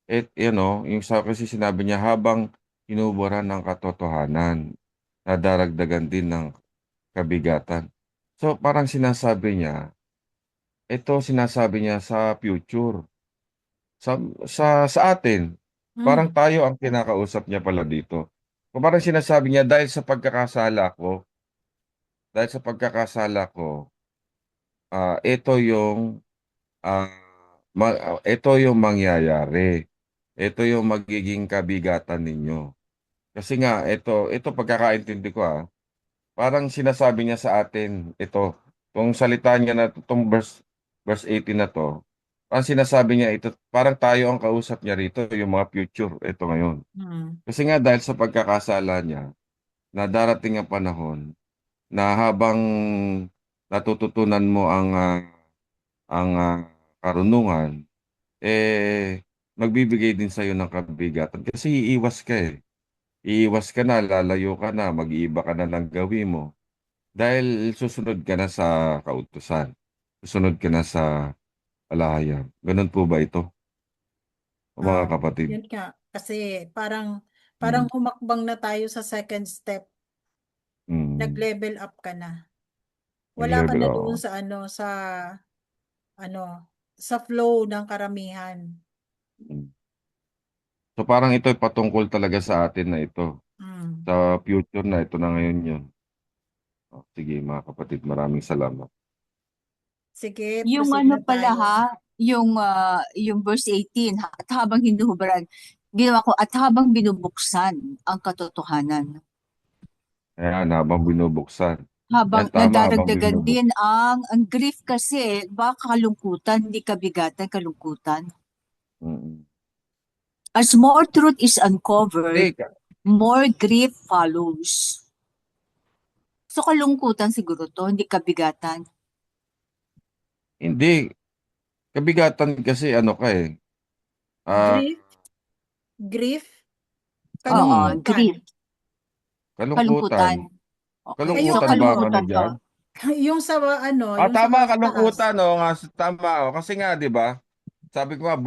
yung sa kasi sinabi niya habang hinubura ng katotohanan, nadaragdagan din ng kabigatan. So parang sinasabi niya, ito sinasabi niya sa future, sa, sa atin, parang Hmm. tayo ang kinakausap niya pala dito. Kung parang sinasabi niya, dahil sa pagkakasala ko, ito yung, ah, ito yung mangyayari. Ito yung magiging kabigatan ninyo. Kasi nga, ito pagkakaintindi ko parang sinasabi niya sa atin, kung salita niya na itong verse 18 na to, parang sinasabi niya ito, parang tayo ang kausap niya rito, yung mga future, ito ngayon. Hmm. Kasi nga dahil sa pagkakasala niya, na darating ang panahon na habang natututunan mo ang karunungan, magbibigay din sa'yo ng kabigatan. Kasi iiwas ka na, lalayo ka na, mag-iiba ka na ng gawin mo. Dahil susunod ka na sa kautusan. Susunod ka na sa palahayan. Ganun po ba ito, mga kapatid? Yun nga, kasi parang Mm. humakbang na tayo sa second step, Mm. nag-level up ka na. Wala ka Nag-level na ako. doon sa ano, sa flow ng karamihan. Mm. So parang ito ay patungkol talaga sa atin na ito. Mm. Sa future na ito na ngayon yun. Sige mga kapatid, maraming salamat. Sige, Yung proceed ano na pala tayo. yung verse 18, at habang hinuhubaran, ginawa ko, at habang binubuksan ang katotohanan. Ayan, habang binubuksan. Habang Yan, tama, habang nadaragdagan din binubuksan. ang grief kasi, baka kalungkutan, hindi kabigatan, kalungkutan. Mm. As more truth is uncovered, Hindi, more grief follows. So kalungkutan siguro to, hindi kabigatan. hindi. Kabigatan kasi ano ka Ah, Grief, grief, Oo, mm, kalungkutan. grief, kalungkutan. kalungkutan. Okay, so Kalungkutan ba ang ano kalungkutan to. dyan? Yung sa yung sa Tama, taas. kalungkutan, tama, kasi nga, di ba? Sabi ko nga,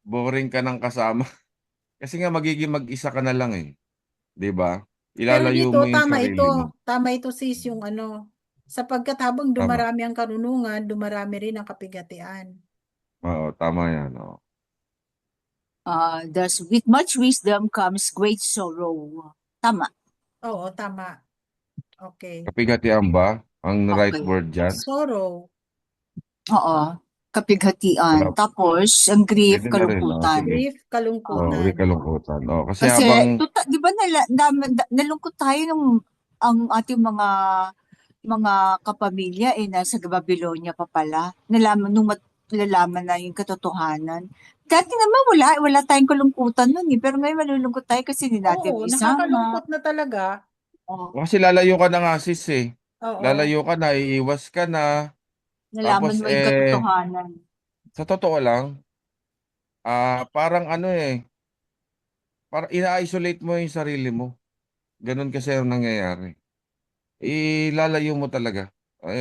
boring ka ng kasama. Kasi nga, magiging mag-isa ka na lang di ba? Pero Ilalayo dito, mo yung sarili mo. tama ito sis, yung sapagkat habang Tama. dumarami ang karunungan, dumarami rin ang kapigatian. Oo, tama yan. Oo. Thus, with much wisdom comes great sorrow. Tama. Oo, tama. Okay. Kapigatian ba ang right Okay. word dyan? Sorrow. Oo. Kapighatian. Wala. Tapos, ang grief, Pwede na rin. kalungkutan. Sige. Grief, Uri kalungkutan. kalungkutan. Kasi Kasi, habang, di ba nalungkot tayo nung ang ating mga kapamilya nasa Babylonia pa pala. Nalalaman na yung katotohanan. Dati naman wala tayong kalungkutan nun Pero ngayon malulungkot tayo kasi hindi natin Oo, isama. nakakalungkot na talaga. Oh, kasi lalayo ka na nga sis Oo. Lalayo ka na, iiwas ka na. Tapos nalaman mo yung katotohanan. sa totoo lang, parang parang ina-isolate mo yung sarili mo. Ganun kasi ang nangyayari. Ilalayo mo talaga.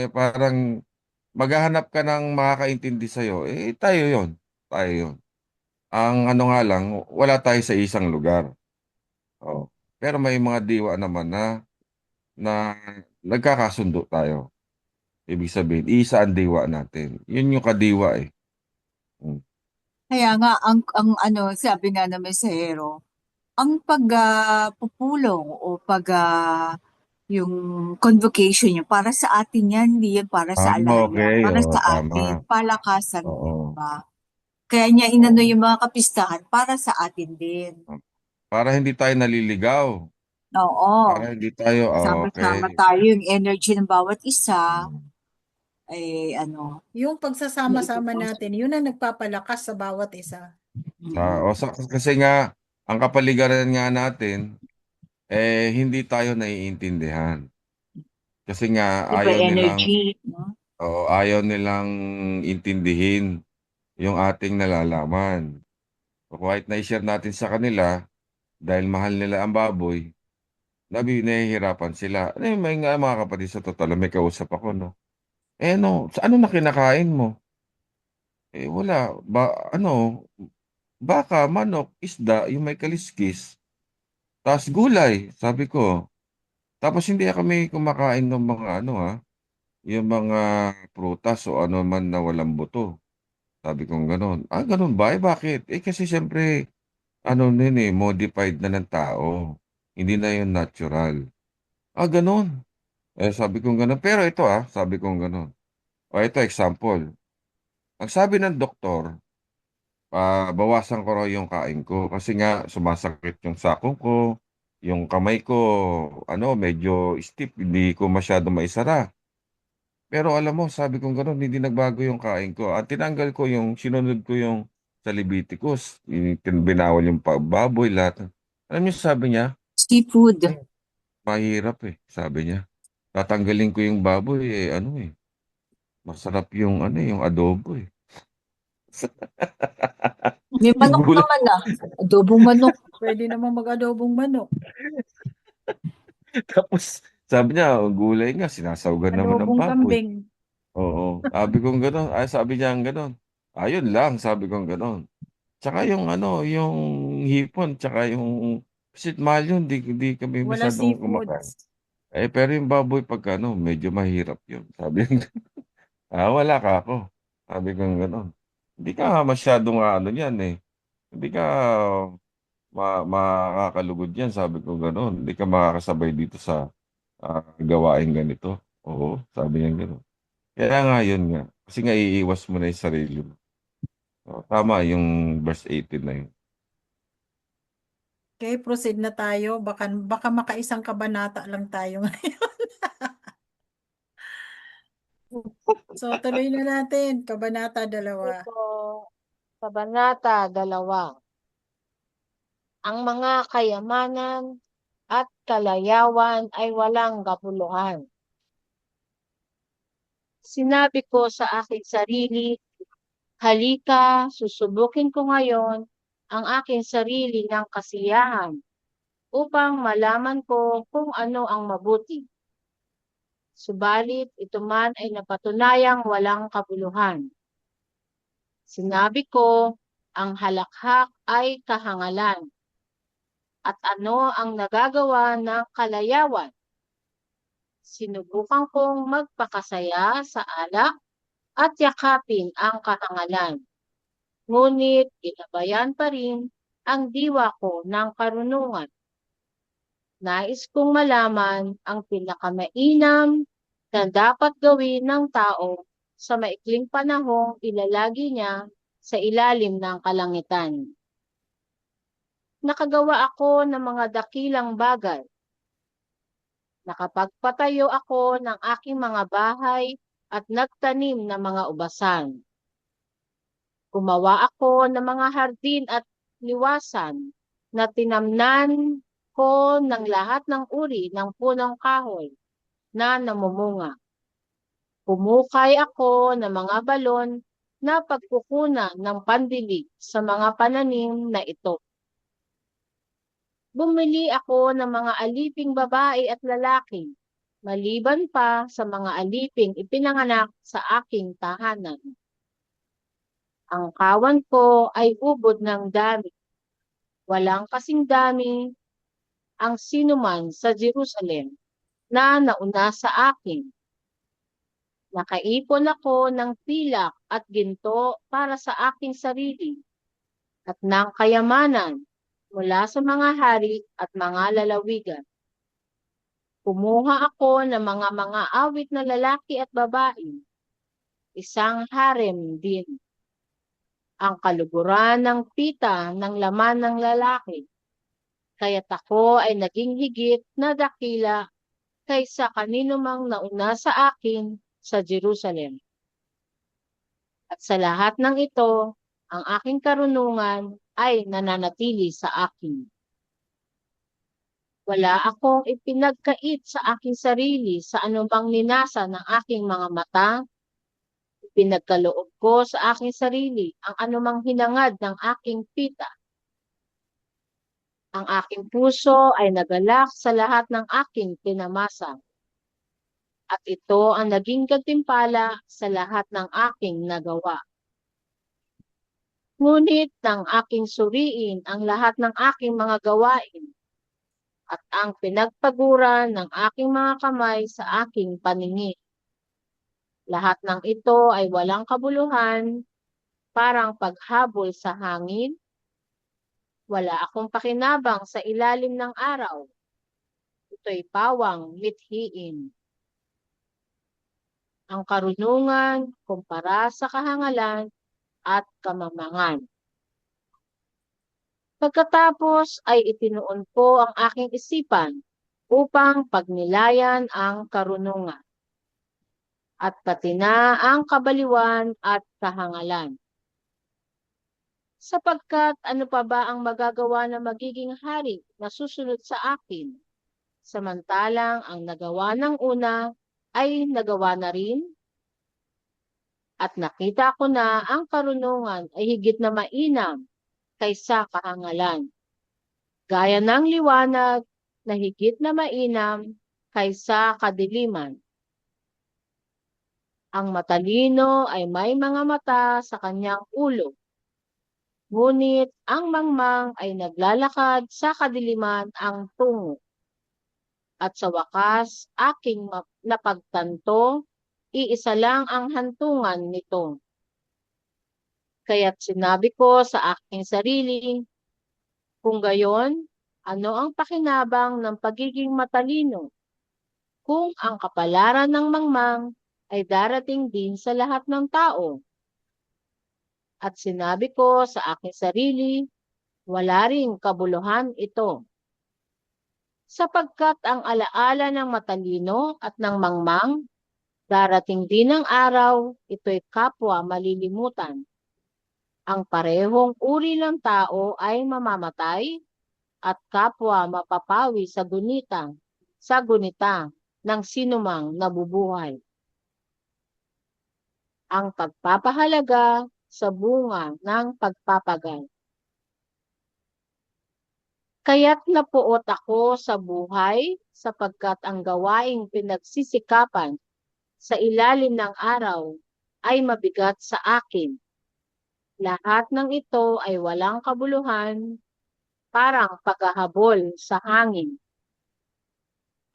Parang maghahanap ka ng makakaintindi sa'yo. Tayo yon. Tayo yon. Ang ano nga lang, wala tayo sa isang lugar. Oh. Pero may mga diwa naman na nagkakasundo tayo. Ibig sabihin, isa ang diwa natin. Yun yung kadiwa eh. Mm. Kaya nga, ang ano, sabi nga ng mesahero, ang pagpupulong o yung convocation niyo, para sa atin yan, hindi yan para sa alaya, Okay, para oh, sa tama. atin, palakasan, Oo. ba? Kaya niya inano Oo. yung mga kapistahan para sa atin din. Para hindi tayo naliligaw. Oo, Para hindi tayo, sama-sama okay. tayo, yung energy ng bawat isa, Mm. ay ano, Yung pagsasama-sama naipupulso. natin, yun ang nagpapalakas sa bawat isa. Kasi nga, ang kapaligiran nga natin, hindi tayo naiintindihan. Kasi nga, Iba energy, no? ayaw nilang intindihin yung ating nalalaman. O kahit na-share natin sa kanila, dahil mahal nila ang baboy, nahihirapan sila. May nga mga kapatid sa totoo, lang, may kausap ako, no? No, sa ano na kinakain mo? Wala. Baka, manok, isda, yung may kaliskis, tas gulay, sabi ko. Tapos hindi kami kumakain ng mga yung mga prutas o ano man na walang buto. Sabi ko gano'n. Gano'n ba? Bakit? Kasi siyempre, modified na ng tao. Hindi na yun natural. Gano'n. Sabi ko gano'n. Pero ito sabi ko gano'n. Ito example. Ang sabi ng doktor, bawasan ko raw yung kain ko kasi nga sumasakit yung sako ko, yung kamay ko, medyo stiff, hindi ko masyado maisara. Pero alam mo, sabi ko gano'n, hindi nagbago yung kain ko. At tinanggal ko sinunod ko yung sa Leviticus, binawal yung baboy, lahat. Alam niyo, sabi niya, Seafood. "Ay, mahirap sabi niya. Tatanggalin ko yung baboy, masarap yung yung adobo May manok Gulat. naman adobong manok. Pwede namang mag-adobong manok, Tapos, sabi niya, gulay nga, sinasawgan naman ng adobong baboy. kambing. Oo. Sabi kong gano'n. Sabi niya gano'n. Ayun lang, sabi kong gano'n. Tsaka yung hipon, tsaka yung kasi mahal yun, di kami Wala masyadong kumakain. seafoods. Pero yung baboy pagka medyo mahirap yun. Sabi niya, wala ka ako. Sabi kong gano'n. Hindi ka masyadong yan Hindi ka makakalugod yan, sabi ko gano'n. Hindi ka makakasabay dito sa gawain ganito. Oo, sabi niya gano'n. Kaya nga yun nga. Kasi nga iiwas mo na yung sarili mo. Tama yung verse 18 na yun. Okay, proceed na tayo. Baka makaisang kabanata lang tayo ngayon. So, tuloy na natin. Kabanata 2. Ito, Kabanata 2. Ang mga kayamanan at kalayawan ay walang kabuluhan. Sinabi ko sa aking sarili, halika, susubukin ko ngayon ang aking sarili ng kasiyahan upang malaman ko kung ano ang mabuti. Subalit ito man ay napatunayang walang kabuluhan. Sinabi ko, ang halakhak ay kahangalan. At ano ang nagagawa ng kalayawan? Sinubukan kong magpakasaya sa alak at yakapin ang kahangalan. Ngunit ginabayan pa rin ang diwa ko ng karunungan. Nais kong malaman ang pinakamainam na dapat gawin ng tao sa maikling panahong ilalagi niya sa ilalim ng kalangitan. Nakagawa ako ng mga dakilang bagay. Nakapagpatayo ako ng aking mga bahay at nagtanim ng mga ubasan. Gumawa ako ng mga hardin at liwasan na tinamnan ko ng lahat ng uri ng punong kahoy na namumunga. Pumukay ako ng mga balon na pagkukunan ng pandilig sa mga pananim na ito. Bumili ako ng mga aliping babae at lalaki, maliban pa sa mga aliping ipinanganak sa aking tahanan. Ang kawan ko ay ubod ng dami. Walang kasing dami ang sinuman sa Jerusalem na nauna sa akin. Nakaipon ako ng pilak at ginto para sa aking sarili at ng kayamanan mula sa mga hari at mga lalawigan. Kumuha ako ng mga awit na lalaki at babae, isang harem din. Ang kaluguran ng pita ng laman ng lalaki. Kaya't ako ay naging higit na dakila kaysa kanino mang nauna sa akin sa Jerusalem. At sa lahat ng ito, ang aking karunungan ay nananatili sa akin. Wala akong ipinagkait sa aking sarili sa anumang ninasa ng aking mga mata. Ipinagkaloob ko sa aking sarili ang anumang hinangad ng aking pita. Ang aking puso ay nagalak sa lahat ng aking pinamasa. At ito ang naging gantimpala sa lahat ng aking nagawa. Ngunit nang aking suriin ang lahat ng aking mga gawain at ang pinagpaguran ng aking mga kamay sa aking paningin. Lahat ng ito ay walang kabuluhan, parang paghabol sa hangin. Wala akong pakinabang sa ilalim ng araw. Ito'y pawang mithiin. Ang karunungan kumpara sa kahangalan at kamamangan. Pagkatapos ay itinuon ko ang aking isipan upang pagnilayan ang karunungan at pati na ang kabaliwan at kahangalan. Sapagkat ano pa ba ang magagawa ng magiging hari na susunod sa akin, samantalang ang nagawa ng una ay nagawa na rin? At nakita ko na ang karunungan ay higit na mainam kaysa kahangalan, gaya ng liwanag na higit na mainam kaysa kadiliman. Ang matalino ay may mga mata sa kanyang ulo, ngunit ang mangmang ay naglalakad sa kadiliman ang tungo. At sa wakas, aking napagtanto, iisa lang ang hantungan nito. Kaya't sinabi ko sa aking sarili, kung gayon, ano ang pakinabang ng pagiging matalino kung ang kapalaran ng mangmang ay darating din sa lahat ng tao? At sinabi ko sa aking sarili, wala ring kabuluhan ito. Sapagkat ang alaala ng matalino at ng mangmang, darating din ang araw, ito'y kapwa malilimutan. Ang parehong uri ng tao ay mamamatay at kapwa mapapawi sa gunita ng sinumang nabubuhay. Ang pagpapahalaga sa bunga ng pagpapagal. Kaya't napuot ako sa buhay sapagkat ang gawaing pinagsisikapan sa ilalim ng araw ay mabigat sa akin. Lahat ng ito ay walang kabuluhan, parang paghahabol sa hangin.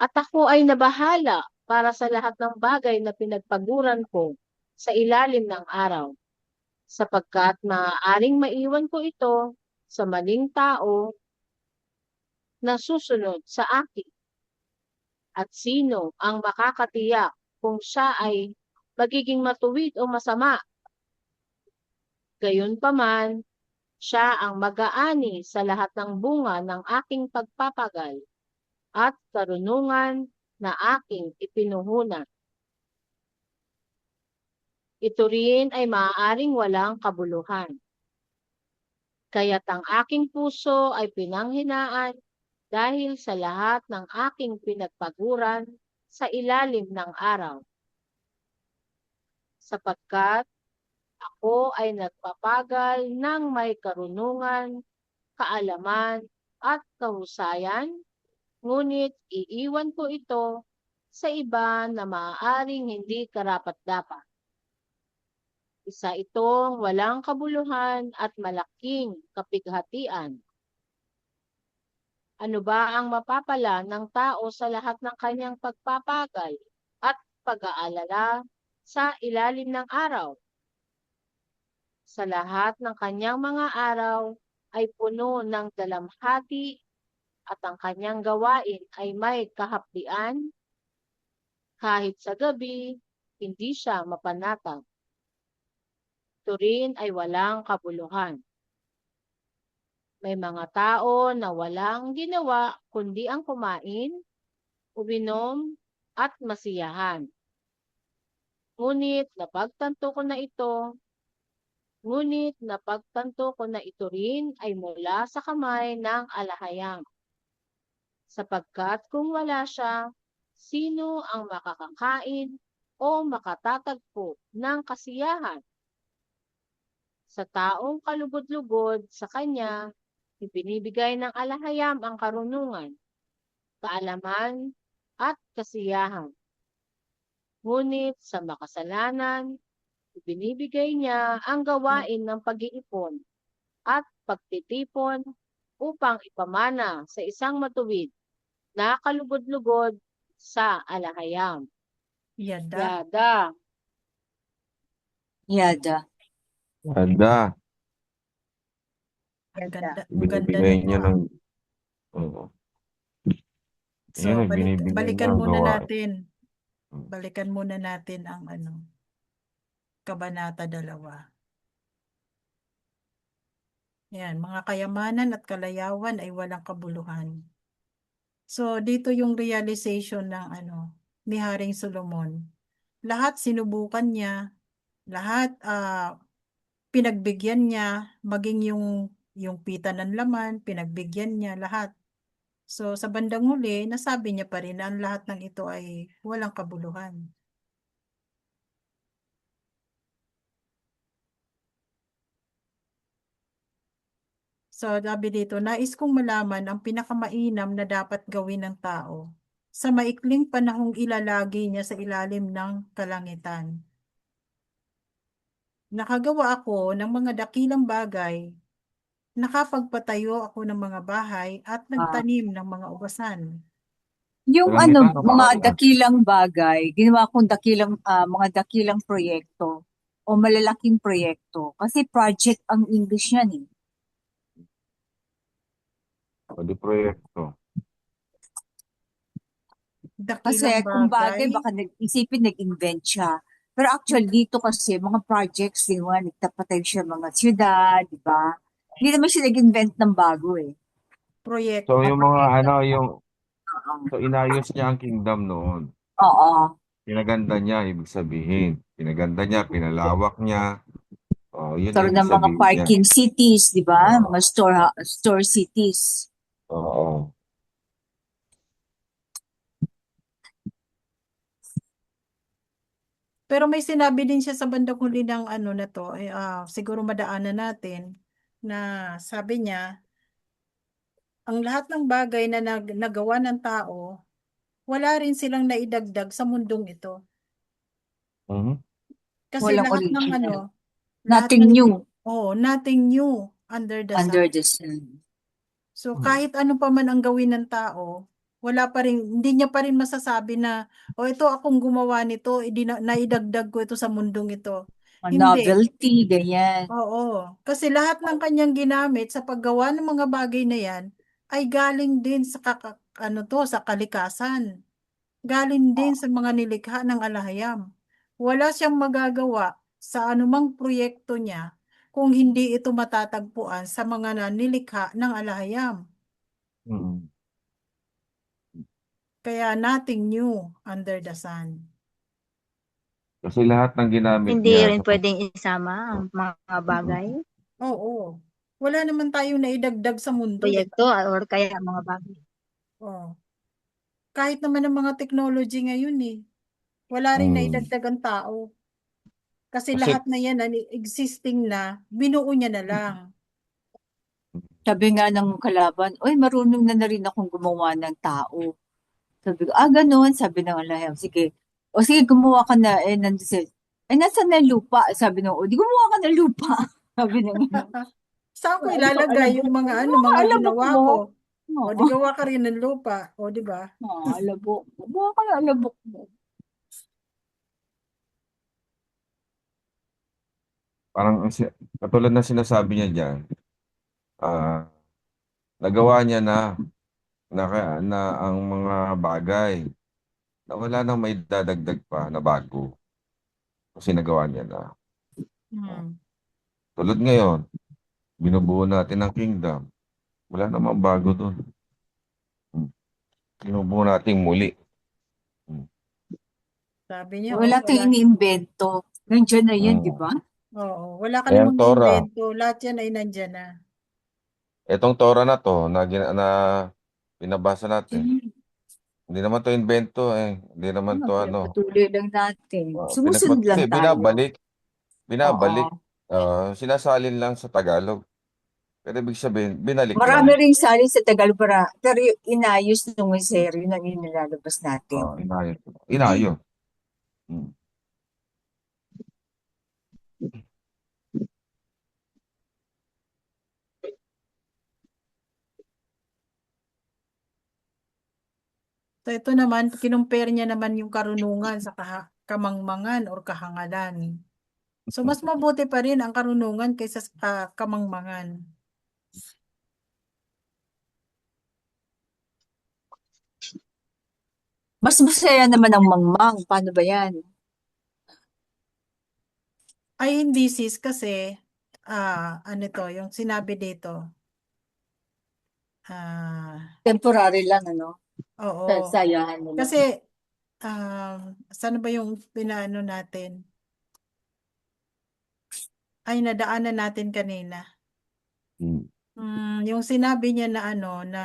At ako ay nabahala para sa lahat ng bagay na pinagpaguran ko sa ilalim ng araw, sapagkat maaaring maiwan ko ito sa maling tao na susunod sa akin. At sino ang makakatiyak kung siya ay magiging matuwid o masama? Gayunpaman, siya ang mag-aani sa lahat ng bunga ng aking pagpapagal at karunungan na aking ipinuhunan. Ito rin ay maaaring walang kabuluhan. Kaya't ang aking puso ay pinanghinaan dahil sa lahat ng aking pinagpaguran sa ilalim ng araw. Sapagkat ako ay nagpapagal ng may karunungan, kaalaman, at kahusayan, ngunit iiwan ko ito sa iba na maaaring hindi karapat-dapat. Isa itong walang kabuluhan at malaking kapighatian. Ano ba ang mapapala ng tao sa lahat ng kanyang pagpapagal at pag-aalala sa ilalim ng araw? Sa lahat ng kanyang mga araw ay puno ng dalamhati at ang kanyang gawain ay may kahapdian. Kahit sa gabi, hindi siya mapanatag. Ito rin ay walang kabuluhan. May mga tao na walang ginawa kundi ang kumain, uminom, at masiyahan. Ngunit napagtanto ko na ito rin ay mula sa kamay ng alahayam. Sapagkat kung wala siya, sino ang makakakain o makatatagpo ng kasiyahan? Sa taong kalugod-lugod sa kanya, ibinibigay ng alahayam ang karunungan, kaalaman, at kasiyahan. Ngunit sa makasalanan, ibinibigay niya ang gawain ng pag-iipon at pagtitipon upang ipamana sa isang matuwid na kalugod-lugod sa alahayam. Yada. Yada. Ganda. Ang ganda Binibigay nito, niya ah. ng... Oo. So, Yan, binibigay balikan niya ang muna gawain. natin. Balikan muna natin ang Kabanata 2. Yan, mga kayamanan at kalayawan ay walang kabuluhan. So, dito yung realization ng ni Haring Solomon. Lahat sinubukan niya, lahat pinagbigyan niya, maging yung pita ng laman, pinagbigyan niya lahat. So, sa bandang huli, nasabi niya pa rin na ang lahat ng ito ay walang kabuluhan. So, sabi dito, nais kong malaman ang pinakamainam na dapat gawin ng tao sa maikling panahong ilalagi niya sa ilalim ng kalangitan. Nakagawa ako ng mga dakilang bagay, nakapagpatayo ako ng mga bahay at nagtanim ng mga ubasan. Yung Kalangitan, mga napakalakas. dakilang bagay, ginawa kong mga dakilang proyekto o malalaking proyekto. Kasi project ang English yan eh. Pwede proyekto. Kasi Dakilang kung bagay, bagay, baka nag-isipin, nag-invent siya. Pero actually, dito kasi, mga projects, di ba, nagtapatay siya mga siyudad, di ba? Hindi naman siya nag-invent ng bago eh. proyekto. So, yung mga so inayos niya ang kingdom noon. Oo. Pinaganda niya, ibig sabihin. Pinaganda niya, pinalawak niya. Oh, yun Karoon ibig ng mga sabihin niya. parking cities, di ba? Oo. Mga store cities. Oo. Pero may sinabi din siya sa bandang huli ng na to, siguro madaanan natin, na sabi niya, ang lahat ng bagay na nagawa ng tao, wala rin silang naidagdag sa mundong ito. Mhm. Kasi Walang lahat ng original. lahat Nothing ng, new nothing new under the under sun. the sun. So kahit ano pa man ang gawin ng tao, hindi niya pa rin masasabi na, ito akong gumawa nito, naidagdag ko ito sa mundong ito. Mga Hindi. novelty, ganyan. Oo. Kasi lahat ng kanyang ginamit sa paggawa ng mga bagay na yan ay galing din sa sa kalikasan. Galing din sa mga nilikha ng alahayam. Wala siyang magagawa sa anumang proyekto niya kung hindi ito matatagpuan sa mga nilikha ng alahayam. Mhm. Kaya nothing new under the sun. Kasi lahat ng ginamit Hindi niya rin sa pwedeng isama ang mga bagay, Oo. Wala naman tayong naidagdag sa mundo, di ba? proyekto, or kaya mga bagay. Oo. Kahit naman ang mga technology ngayon wala ring Mm. naidagdag ang tao. Kasi Kasi lahat na yan existing na, binuo niya na lang. Sabi nga ng kalaban, oy, marunong na rin akong gumawa ng tao. Sabi ko, ganun. Sabi ng alahayam, sige. O sige, gumawa ka na. Nandun siya. Ay, nasaan na lupa? Sabi nung, o, di gumawa ka ng lupa. Sabi nung, Saan ko ano pang ilalagay yung alabok mo? mga ano, Gumawa ka mga alabok ginawa mo. ko? O di Oo, gawa ka rin ng lupa, o di ba? alabok mo. Gumawa ka ng alabok mo. Parang, katulad na sinasabi niya dyan, ah, nagawa niya na ang mga bagay na wala nang may dadagdag pa na bago kasi nagawa niya na. Ah, Hmm. tulad ngayon, binubuo natin ang kingdom. Wala namang bago doon. Binubuo natin muli. Hmm. Sabi niya, Wala tayong iniimbento. Nandiyan na yan, di Mm. ba? oo, wala ka Eh, ang namang Torah, imbento, lahat yan ay nandyan na. etong Torah na to na binabasa natin, Hmm. hindi naman to invento eh. Hindi naman to ano. Pinagpatuloy lang natin. Sumusunod Hindi, lang tayo. binabalik. Oo. Sinasalin lang sa Tagalog. Pero ibig sabihin, binalik Marami lang. rin salin sa Tagalog, pero yung inayos nung serye na nilalabas natin. Inayos. Inayos. Hmm. So ito naman, kinumpare niya naman yung karunungan sa kamangmangan or kahangalan. So mas mabuti pa rin ang karunungan kaysa sa kamangmangan. Mas masaya naman ang mangmang. Paano ba yan? Ay hindi sis kasi, ano to, yung sinabi dito, Temporary lang, ano? oo. Sayahan mo lang. Kasi, saan ba yung pinaano natin? Ay, nadaanan natin kanina. Hmm. Yung sinabi niya na ano, na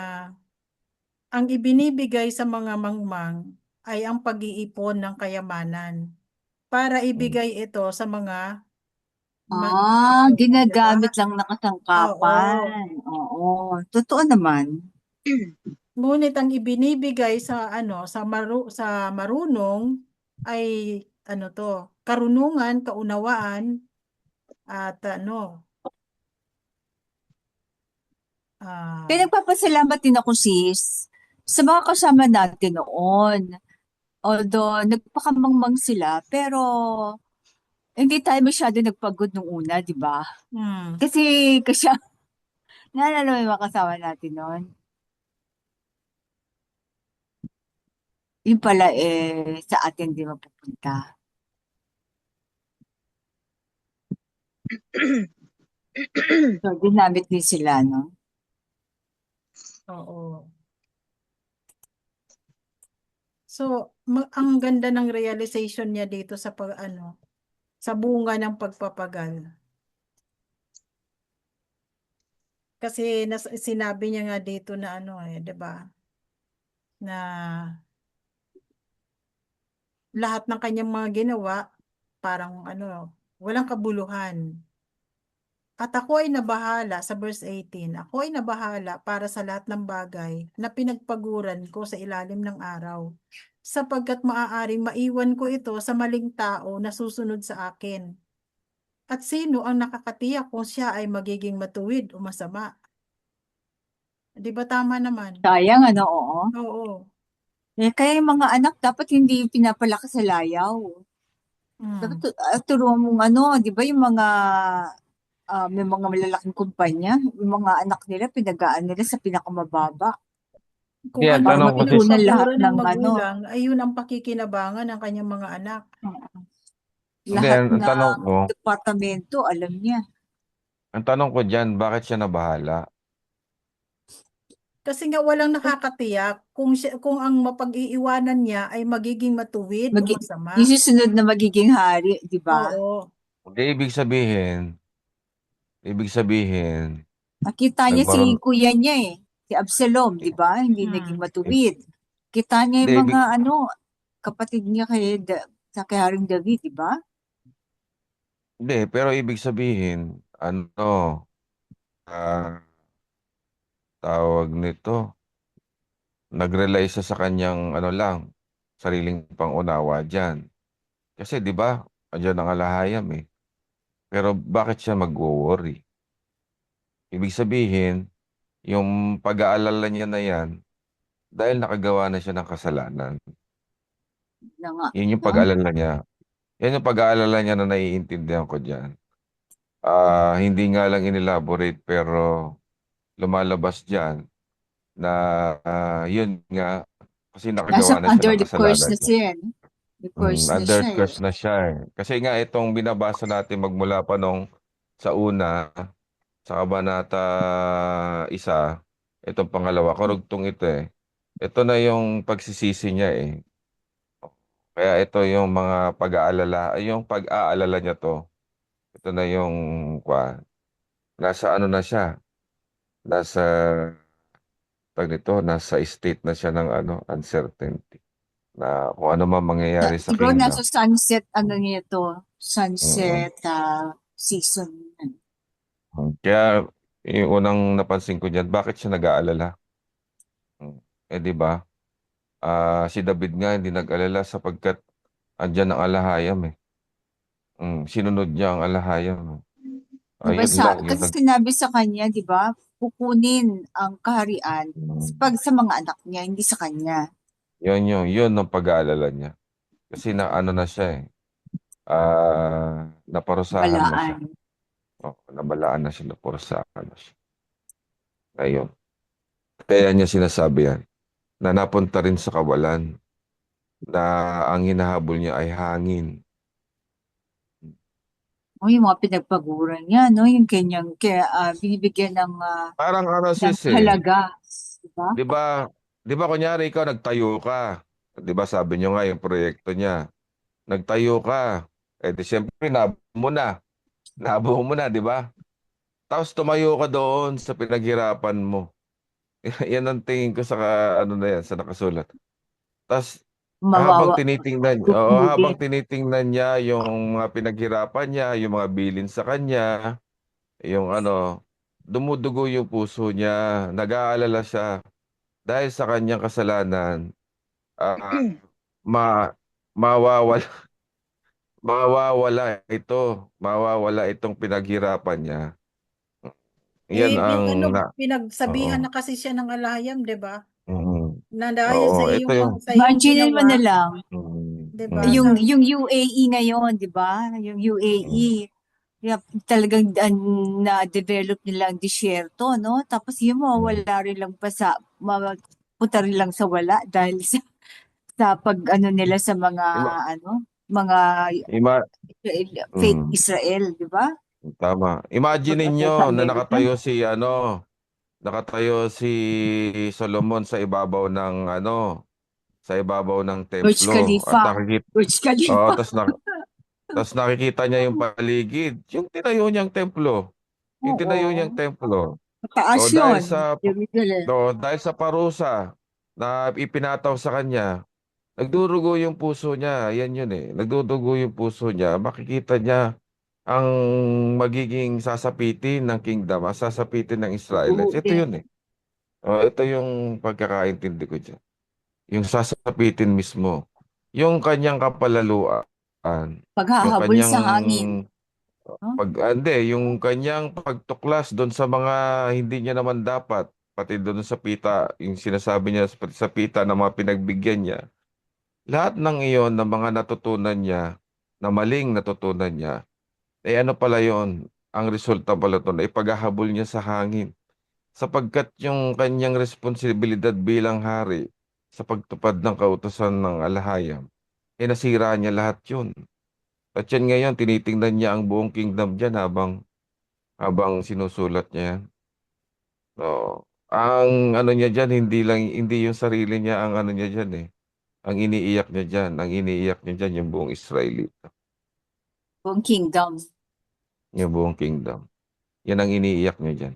ang ibinibigay sa mga mangmang ay ang pag-iipon ng kayamanan para Hmm. ibigay ito sa mga tao, di ba? Ginagamit lang na Oo. kasangkapan. Oo. Totoo naman. Ngunit ang ibinibigay sa ano, sa marunong ay ano to, karunungan, kaunawaan at ano, ah, Pinagpapasalamat din ako, sis, sa mga kasama natin noon. Although, nagpakamangmang sila, pero hindi tayo masyado nagpagod nung una, di ba? hmm, Kasi, naalala mo yung mga kasama natin noon? Yung pala, sa atin di mapupunta. So, ginamit din sila, no? oo. So, ang ganda ng realization niya dito sa sa bunga ng pagpapagal. Kasi sinabi niya nga dito na ano 'di ba? Na lahat ng kanyang mga ginawa parang ano, walang kabuluhan. At ako ay nabahala sa verse 18. Ako ay nabahala para sa lahat ng bagay na pinagpaguran ko sa ilalim ng araw, sapagkat maaaring maiwan ko ito sa maling tao na susunod sa akin. At sino ang nakakatiyak kung siya ay magiging matuwid o masama? Di ba tama naman? Sayang, ano, oo. Oo. Kaya yung mga anak dapat hindi pinapalaki sa layaw. Dapat Mm. turuan mong ano, di ba yung mga may mga malalaking kumpanya, yung mga anak nila, pinagaan nila sa pinakamababa Kung Kaya ano para ang tanong ko sis, matutunan lahat pinagpaguran ng ng ano, magulang, ay yun ang pakikinabangan ng kanyang mga anak. hindi, lahat ang tanong ng ko, departamento, alam niya. diyan, bakit siya nabahala? Kasi nga walang nakakatiyak kung ang mapag-iiwanan niya ay magiging matuwid o Mag masama. yung susunod na magiging hari, di ba? Oo. Hindi, ibig sabihin, Nakita niya si nagbaroon, kuya niya si Absalom, di ba? Hindi naging Hmm. matuwid. Kita niya hindi, yung mga ano, kapatid niya sa kay Haring David, di ba? pero ibig sabihin, ah, tawag nito, nag-rely siya sa kanyang, sariling pangunawa dyan. Kasi, di ba, Andiyan ang alahayam eh. Pero bakit siya mag-worry? Ibig sabihin, yung pag-aalala niya na yan, dahil nakagawa na siya ng kasalanan. Na nga, Yun yung no? pag-aalala niya. Yan yung pag-aalala niya na naiintindihan ko dyan. Hindi nga lang inelaborate pero lumalabas dyan na yun nga kasi Nasa nakagawa na siya under ng the curse kasalanan na niya. siya, no? The curse na Under siya, eh. curse na siya eh. Kasi nga itong binabasa natin magmula pa nung sa una, sa Kabanata 1, itong pangalawa, karugtong ito eh. Ito na yung pagsisisi niya eh. Kaya ito yung mga pag-aalala, yung pag-aalala niya to. Ito na yung nasa ano na siya, nasa nasa state na siya ng uncertainty na kung ano man mangyayari sa Siguro kingdom. nasa sunset, ano niya to, Mm-mm. sunset season. Kaya yung unang napansin ko diyan, bakit siya nag-aalala? Mm. Di ba? Si David nga hindi nag-alala sapagkat andyan ang alahayam eh. Sinunod niya ang alahayam. Diba Ayun lang, yun kasi lang. sinabi sa kanya, di ba, kukunin ang kaharian Mm. sa mga anak niya, hindi sa kanya. Yun ang pag-aalala niya. Kasi na ano na siya eh. Naparusahan na siya. Balaan. Nabalaan na siya, naparusahan na siya. Ayun. Kaya niya sinasabi yan, na napunta rin sa kawalan, na ang hinahabol niya ay hangin. O yung mga pinagpaguran niya, no? Yung kanyang, binibigyan Parang ano ng sis eh, halaga. Diba? di ba, di ba kunyari ikaw nagtayo ka, di ba sabi niyo nga yung proyekto niya, nagtayo ka, di siyempre nabuo mo na, di ba? Tapos tumayo ka doon sa pinaghirapan mo. Yan ang tingin ko sa ano na yan, sa nakasulat. Tapos Mawawa. habang Gugugit. tinitingnan niya yung mga pinaghirapan niya, yung mga bilin sa kanya, yung dumudugo yung puso niya, nag-aalala siya dahil sa kanyang kasalanan, ah, ma mawawala mawawala itong pinaghirapan niya. Yan ang oo. Pinagsabihan na kasi siya ng alahayam, 'di ba? Mm. Na dahil Oo, sa ito iyong yung sa iyong Imagine mo ginawa, na lang, 'di ba? mm. yung UAE ngayon, di ba? Yung UAE, kaya talagang na-develop nila ang disyerto, no? Tapos yung Mm. mawala rin lang mapunta rin lang sa wala dahil sa pag ano nila sa mga Ima, mga ima, fake mm, Israel, di ba? tama. Imagine Pag-atake sa ninyo na Amerika. nakatayo si Solomon sa ibabaw ng Burj templo at Khalifa. Burj oh, Khalifa. tas nakikita niya yung paligid, yung tinayo niyang Oo. templo. Mataas O yun. Jerusalem. dahil sa parusa na ipinataw sa kanya, nagdurugo yung puso niya. Yan yun eh. Nagdudugo yung puso niya. Makikita niya ang magiging sasapitin ng kingdom, sasapitin ng Israelites. Ito Gugutin. yun eh. Ito yung pagkakaintindi ko dyan. Yung sasapitin mismo. Yung kanyang kapalaluan. Yung Paghahabol kanyang sa hangin. No? yung kanyang pagtuklas doon sa mga hindi niya naman dapat, pati doon sa pita, yung sinasabi niya sa pita na mga pinagbigyan niya. Lahat ng iyon na mga natutunan niya, na maling natutunan niya, ano pala yon? Ang resulta pala ito na ipaghahabol niya sa hangin. Sapagkat yung kanyang responsibilidad bilang hari sa pagtupad ng kautusan ng alahayam, nasira niya lahat yun. At yan ngayon, tinitingnan niya ang buong kingdom dyan habang sinusulat niya yan. So, ang ano niya dyan, hindi yung sarili niya ang ano niya dyan eh. Ang iniiyak niya dyan yung buong Israeli, Buong kingdom. yung buong kingdom. Yan ang iniiyak niya dyan.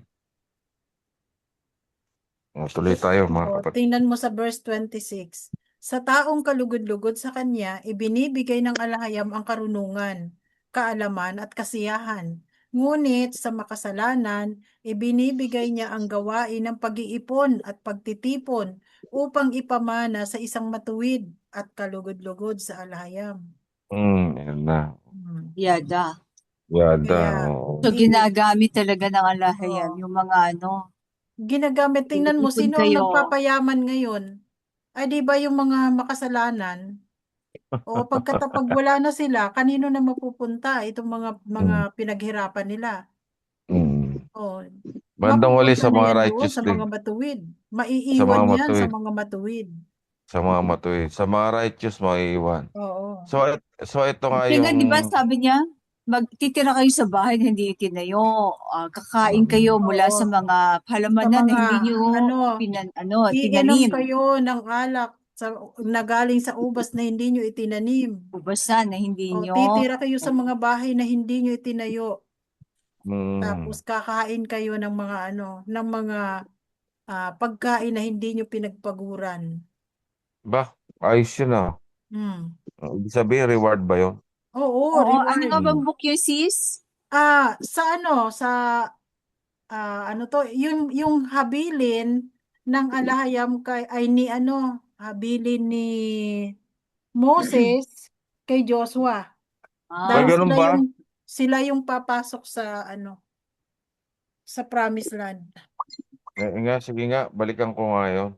Tuloy tayo mga kapatid. Tingnan mo sa verse 26. Sa taong kalugod-lugod sa kanya, ibinibigay ng alahayam ang karunungan, kaalaman at kasiyahan. Ngunit sa makasalanan, ibinibigay niya ang gawain ng pag-iipon at pagtitipon upang ipamana sa isang matuwid at kalugod-lugod sa alahayam. Yun na. Yada. Yada, Kaya, oo. So, i- ginagamit talaga ng alahayan, oo, yung mga ginagamit. Tingnan mo, ipon sino ang kayo. nagpapayaman ngayon? Ay, di ba yung mga makasalanan? O pag wala na sila, kanino na mapupunta itong mga Mm. pinaghirapan nila? Mm. O, Bandang huli mapupunta sa na mga yan doon righteous sa din. mga matuwid. Sa mga Maiiwan yan sa matuwid. mga matuwid. Sa mga matuwid. Sa mga righteous, maiiwan. Oo. So ito nga Kaya nga, yung... di ba sabi niya, magtitira kayo sa bahay na hindi itinayo. Kakain kayo mula sa Oo. mga Sa halamanan na mga, hindi nyo ano, iinom tinanim. kayo ng alak na galing sa ubas na hindi nyo itinanim. Ubasan na hindi O nyo. titira kayo sa mga bahay na hindi nyo itinayo. Tapos Mm, kakain kayo ng mga ng mga pagkain na hindi nyo pinagpaguran. ba? Ayos yun ah. Hmm. Ibig sabihin, reward ba yun? Oo, Oo, ano reward. nga bang Mm. book yun, sis? Sa sa ano to, yung habilin ng alahayam ay ni habilin ni Moses kay Joshua. May Dahil Ah, ganun ba? sila yung papasok sa sa promised land. Sige nga, balikan ko nga yun.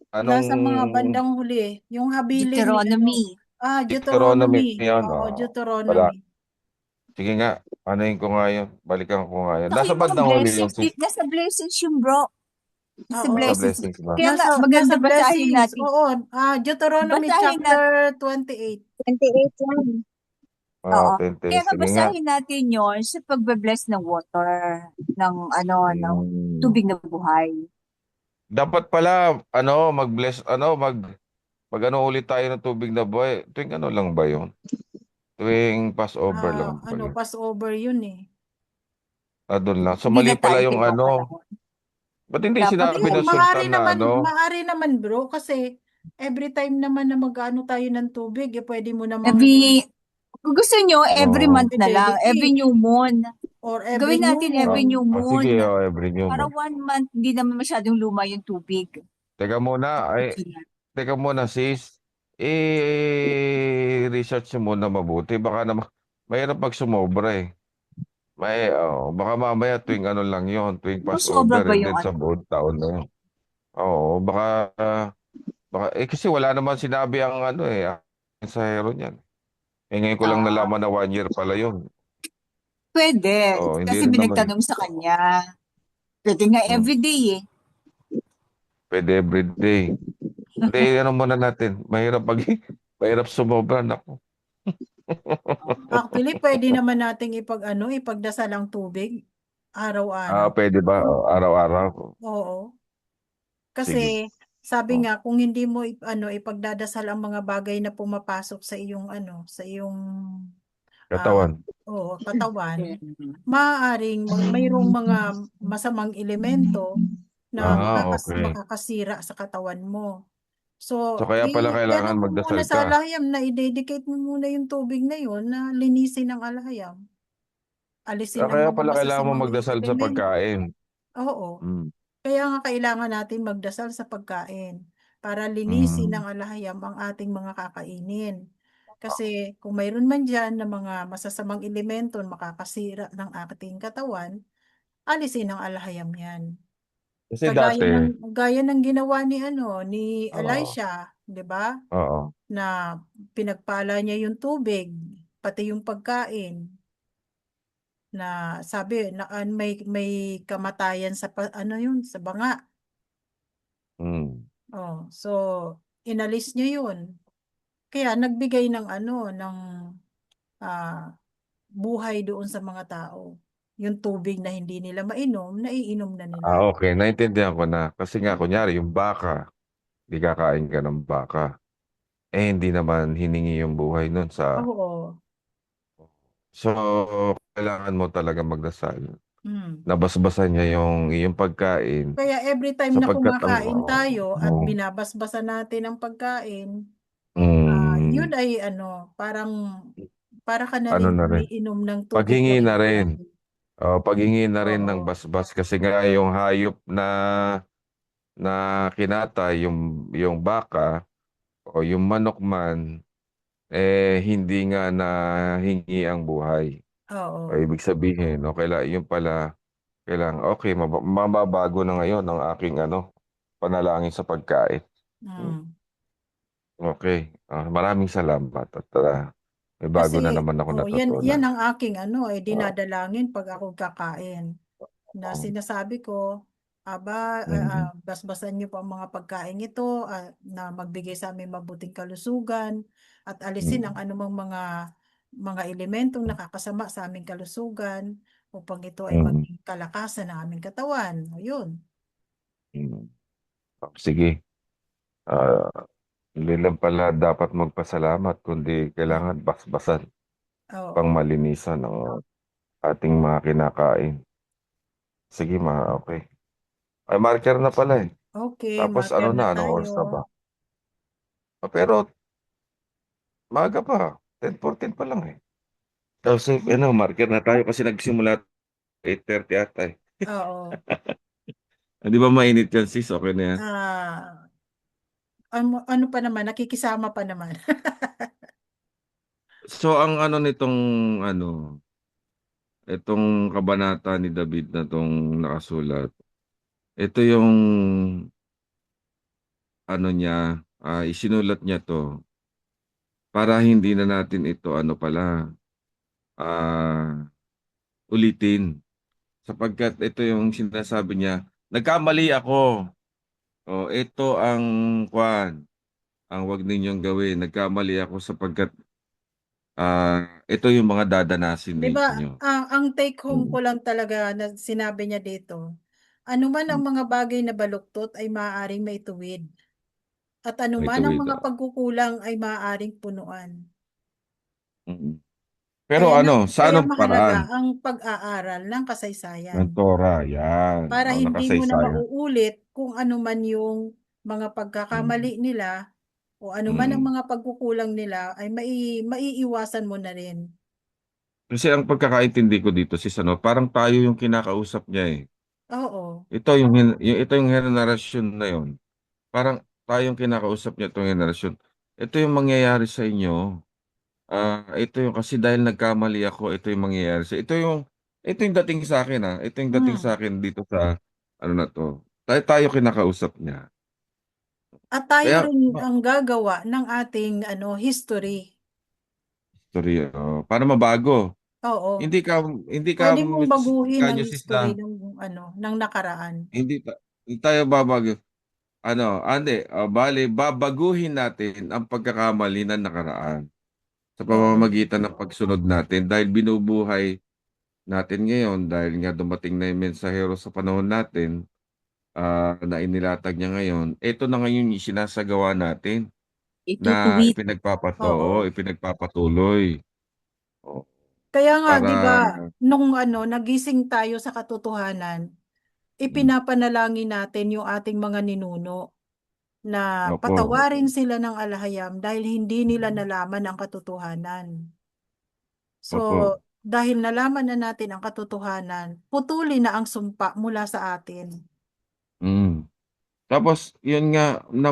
Nasa mga Anong bandang huli, yung habilin ni Deuteronomy. Deuteronomy Deuteronomy. yun? Oo, Wala. Deuteronomy. Sige nga, anuhin ko nga yun. Balikan ko nga yun. Saka Nasa yung mga bandang huli yun, blessings, sis. nasa blessings yung bro. Nasa Oo. Sa blessings. blessings ba? Kaya nga, Nasa maganda basahin blessings. natin. Oo, Deuteronomy Basahin natin. chapter 28. 28 yan. Oo. 20. Kaya nga Sige nga. basahin natin yon sa pagbe-bless ng water, ng ng Mm. tubig na buhay. Dapat pala, mag-bless, mag-ano ulit tayo ng tubig na buhay. Tuwing ano lang ba yun? Tuwing Passover lang pala. Passover yun eh. Doon lang. So, Hindi mali na tayo pala yung ano. pinapalahon. Ba't hindi Dapat sinabi Oo, ng yun. sultan na maari naman bro, kasi every time naman na mag-ano tayo ng tubig, pwede mo namang Kung gusto nyo, every Oo. month na lang, every dedicate new moon. or every Gawin new natin every moon. new moon. Sige, every new Para moon. 1 month, hindi naman masyadong luma yung tubig. Teka muna, teka muna sis. Research mo muna mabuti. Baka naman, mahirap pag sumobra eh. Baka mamaya tuwing ano lang yon, tuwing Kung sobra Passover ba and yung then sa buong taon na yun. Oo, kasi wala naman sinabi ang ang mensahero niyan. Ngayon ko lang ah, nalaman na 1 year pala yun. pwede. Oo, hindi Kasi rin naman. binagtanong sa kanya. Pwede nga Hmm, everyday eh. pwede everyday. Hindi, ano muna natin. Mahirap sumobra. Naku. Actually, pwede naman nating ipagdasal ang tubig araw-araw. Pwede ba? Araw-araw. Oo. Sige. Kasi sabi Oh, nga kung hindi mo ipagdadasal ang mga bagay na pumapasok sa iyong sa iyong ah katawan. katawan, Mm. maaaring mayroong mga masamang elemento na Okay. makakasira sa katawan mo. So, So, kaya pala kailangan mo muna magdasal sa ka. alahayam na i-dedicate mo muna yung tubig na yon na linisin ang alahayam. Alisin ang Kaya mga pala kailangan mo masasamang magdasal sa elemento. pagkain. Oo. Mm. Kaya nga kailangan natin magdasal sa pagkain para linisin ng Mm. alahayam ang ating mga kakainin. Kasi kung mayroon man dyan na mga masasamang elemento na makakasira ng ating katawan, alisin ng alahayam yan. Kasi dati, Gaya ng ginawa ni oo, Elisha, 'di ba? oo. Na pinagpala niya yung tubig, pati yung pagkain na sabi na may kamatayan sa yun sa banga. Mm. Oh, so inalis niya yun. Kaya nagbigay ng ah, buhay doon sa mga tao. Yung tubig na hindi nila mainom, naiinom na nila. Okay. Naintindihan ko na. Kasi nga, kunyari, yung baka, di kakain ka ng baka. Hindi naman hiningi yung buhay nun sa... Oo. So, kailangan mo talaga magdasal. Mm. Nabasbasan niya yung iyong pagkain Kaya every time na sapagkat ang... kumakain tayo at oh, binabasbasan natin ang pagkain, yun mm, ay parang para ka na ano rin na rin. umiinom ng tubig na Paghingi na rin. inumin. Paghingi na rin ng Oo. basbas kasi nga yung hayop na kinatay yung baka o yung manok man hindi nga nahingi ang buhay. O, Oo. ibig sabihin, no, yun pala, kailangan, okay, mababago na ngayon ang aking panalangin sa pagkain. Hmm, Mm. Okay, maraming salamat at may bago na Kasi, naman ako yan natutunan. ang aking Ah, dinadalangin pag ako kakain. Na um, sinasabi ko, mm, basbasan niyo po ang mga pagkain ito, na magbigay sa amin mabuting kalusugan at alisin ang mm, anumang mga elementong nakakasama sa aming kalusugan upang ito ay mm, maging kalakasan ng aming katawan. Ayun. mm. Sige, ah, hindi lang pala dapat magpasalamat, kundi Ah, kailangan basbasan pang oo. malinisan ng ating mga kinakain. Sige, okay. Ay, marker na pala eh. Okay, Tapos marker na anong tayo. oras na ba? Pero maaga pa, 10:14 pa lang eh. Kasi marker na tayo kasi nagsimula 8:30 ata eh. Oo. Di ba mainit yan sis? Okay na yan. Ah, ano pa naman, nakikisama pa naman. So ang nitong ano, itong kabanata ni David na tong nakasulat, ito yung niya, isinulat niya to para hindi na natin ito ah, ulitin. Sapagkat ito yung sinasabi niya, nagkamali ako. O, ito ang ang wag ninyong gawin. Nagkamali ako sapagkat ito yung mga dadanasin 'Di ba, ninyo. ang take home ko Mm. lang talaga na sinabi niya dito, anuman ang Mm. mga bagay na baluktot ay maaaring maituwid, at May anuman ang tuwid. mga pagkukulang ay maaaring punuan. Mm. Pero sa Kaya anong mahalaga paraan? ang pag-aaral ng kasaysayan Ng Torah, yan. para O, hindi mo na nakasaysayan. mauulit kung ano man yung mga Mm. pagkakamali nila o anuman ang Mm. mga pagkukulang nila ay maiiwasan mo na rin. Kasi ang pagkakaintindi ko dito, sis, parang tayo yung kinakausap niya eh. Oo. Ito yung henerasyon na yun. Parang tayong kinakausap niya itong henerasyon. Ito yung mangyayari sa inyo. Ito yung kasi dahil nagkamali ako, ito yung mangyayari sa ito yung dating sa akin Ito yung dating Hmm. sa akin dito sa na to. Tayo kinakausap niya. At tayo Kaya rin ang gagawa ng ating history. sorry, para mabago. Oo. Hindi ka hindi ka Pwede mong baguhin ang kanyo sis history ng nakaraan. hindi tayo babago. Bale, babaguhin natin ang pagkakamali ng nakaraan sa Oo. pamamagitan ng pagsunod natin dahil binubuhay natin ngayon dahil nga dumating na yung mensahero sa panahon natin na inilatag niya ngayon. Ito na ngayon yung sinasagawa natin na Itutuwid. Oo. ipinagpapatuloy. O, Kaya nga, 'di ba, para nung nagising tayo sa katotohanan, mm, ipinapanalangin natin yung ating mga ninuno na opo, opo. patawarin sila ng alahayam dahil hindi nila nalaman ang katotohanan. So, Opo. dahil nalaman na natin ang katotohanan, putulin na ang sumpa mula sa atin. Mm. Tapos yun nga na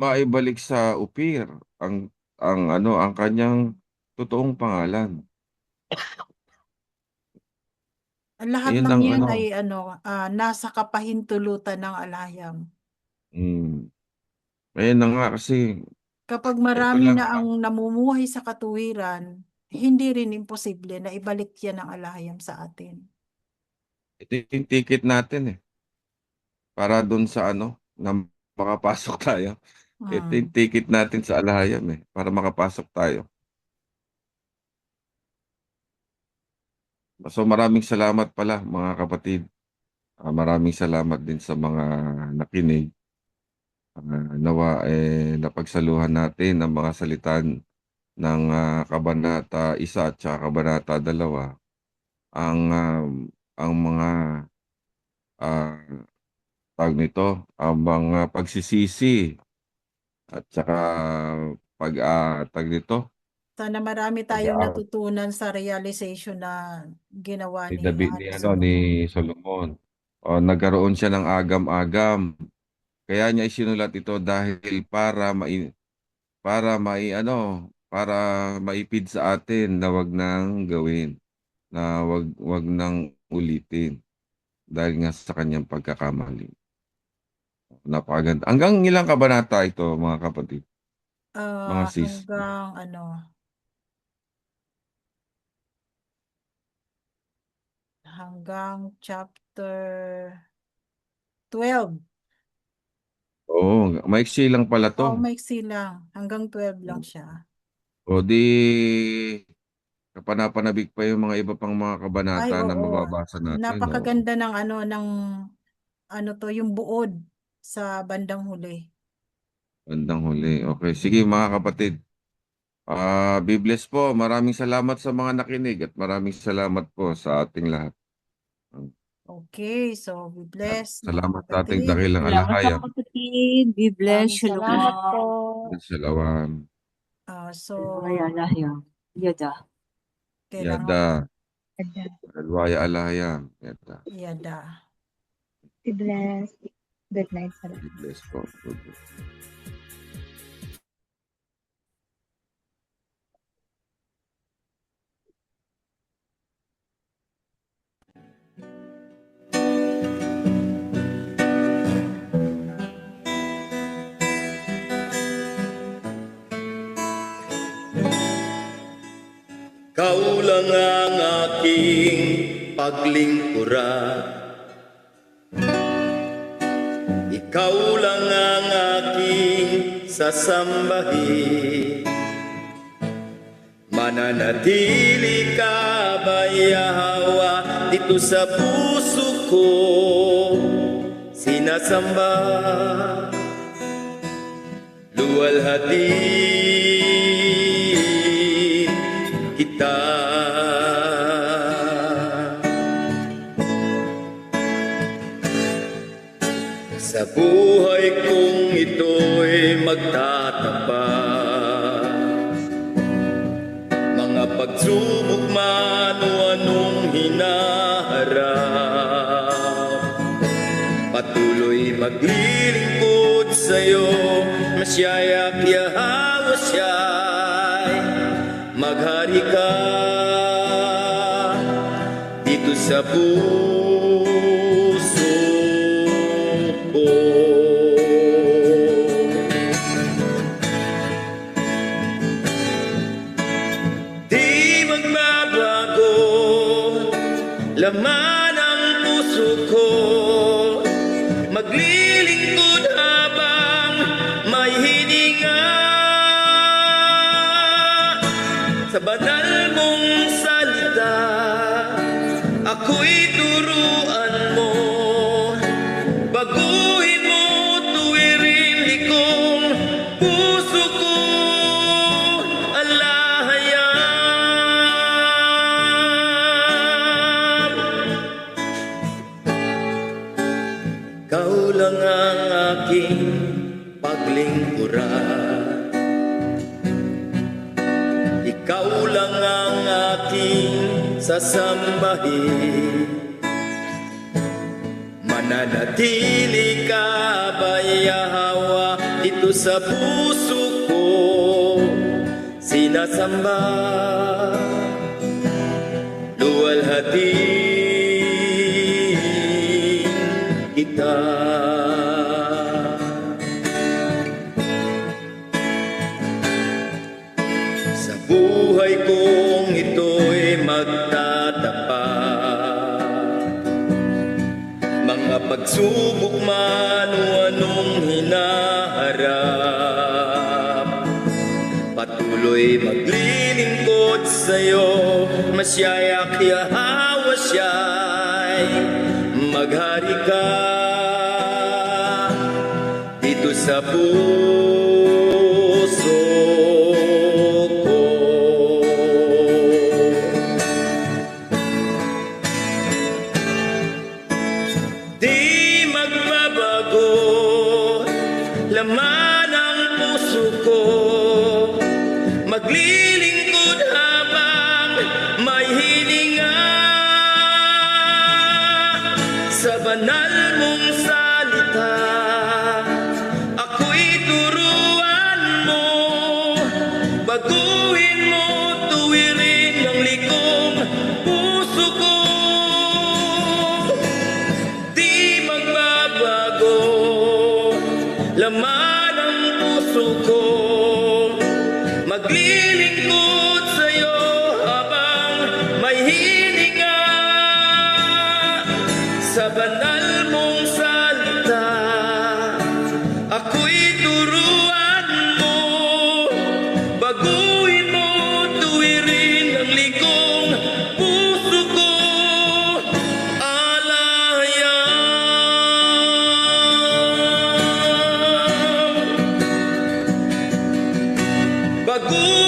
maibalik sa upir ang ang kanyang totoong pangalan. Ang lahat Ayun ng ang yan ay nasa kapahintulutan ng alahayam. mm, ayun na nga kasi Kapag ito marami lang na ang namumuhay sa katuwiran, hindi rin imposible na ibalik yan ang alahayam sa atin. ito yung ticket natin para dun sa na makapasok tayo. Ito yung Mm. ticket natin sa alahayam para makapasok tayo. So maraming salamat pala mga kapatid. Maraming salamat din sa mga nakinig. Nawa napagsaluhan natin ang mga salitan ng Kabanata 1 at saka Kabanata 2. Ang mga ah, tawag nito, ang mga pagsisisi at saka tawag nito, Sana marami tayong pag natutunan sa realization na ginawa ni ni David Hari ni Solomon. Solomon. Nagkaroon siya ng agam-agam. Kaya niya isinulat ito dahil para para maipid sa atin na wag nang gawin, na wag nang ulitin dahil nga sa kanyang pagkakamali. Napakaganda. Hanggang ilang kabanata ito, mga kapatid, mga sis? Hanggang chapter 12. Oo, maiksi lang pala to. Maiksi lang. Hanggang 12 lang siya. O di kapanapanabik pa yung mga iba pang mga kabanata na mababasa natin. Napakaganda ng yung buod sa bandang huli. Bandang huli. Okay, sige mga kapatid. Be blessed po. Maraming salamat sa mga nakinig at maraming salamat po sa ating lahat. Okay, so be blessed. Salamat sa ating dakilang Salamat alahaya. po, kapatid. Be blessed. Shalom. Salamat po. Shalom. Yada. Yada. Alwaya alahaya. Yada. Be blessed. Good night sa lahat. Be blessed po. Good night. Kau lang ang aking paglingkuran, ikaw lang ang aking sasambahin. Mananatili ka ba, Yahweh, dito sa puso ko sinasamba, luwalhati kita. Sa buhay kong ito'y magtatapat, mga pagsubok man o anong hinaharap, patuloy maglilingkod sa'yo, Masyayak Yahweh siya'y maghari ka dito sa puso ko. Di magbabago laman ang puso ko, maglilingkod habang may hininga sa banal mong salita. Ako'y turuan mo, baguhin mo, tuwirin likong puso ko, alahayam. Kau lang ang aking paglingkuran, ikaw lang ang aking sasambahin. Mananatili ka ba, Yahweh, dito sa puso ko sinasamba, luwalhati kita. Sa buhay kong ito'y magtatapat, mga pagsubok man o anong hinaharap, patuloy maglilingkod sa'yo, Masyayak Yahweh siya'y maghari ka dito sa puso ko. Di magbabago laman ang puso ko, maglilingkod habang may hininga sa banal mong salita. Ako'y turuan mo, Baguhin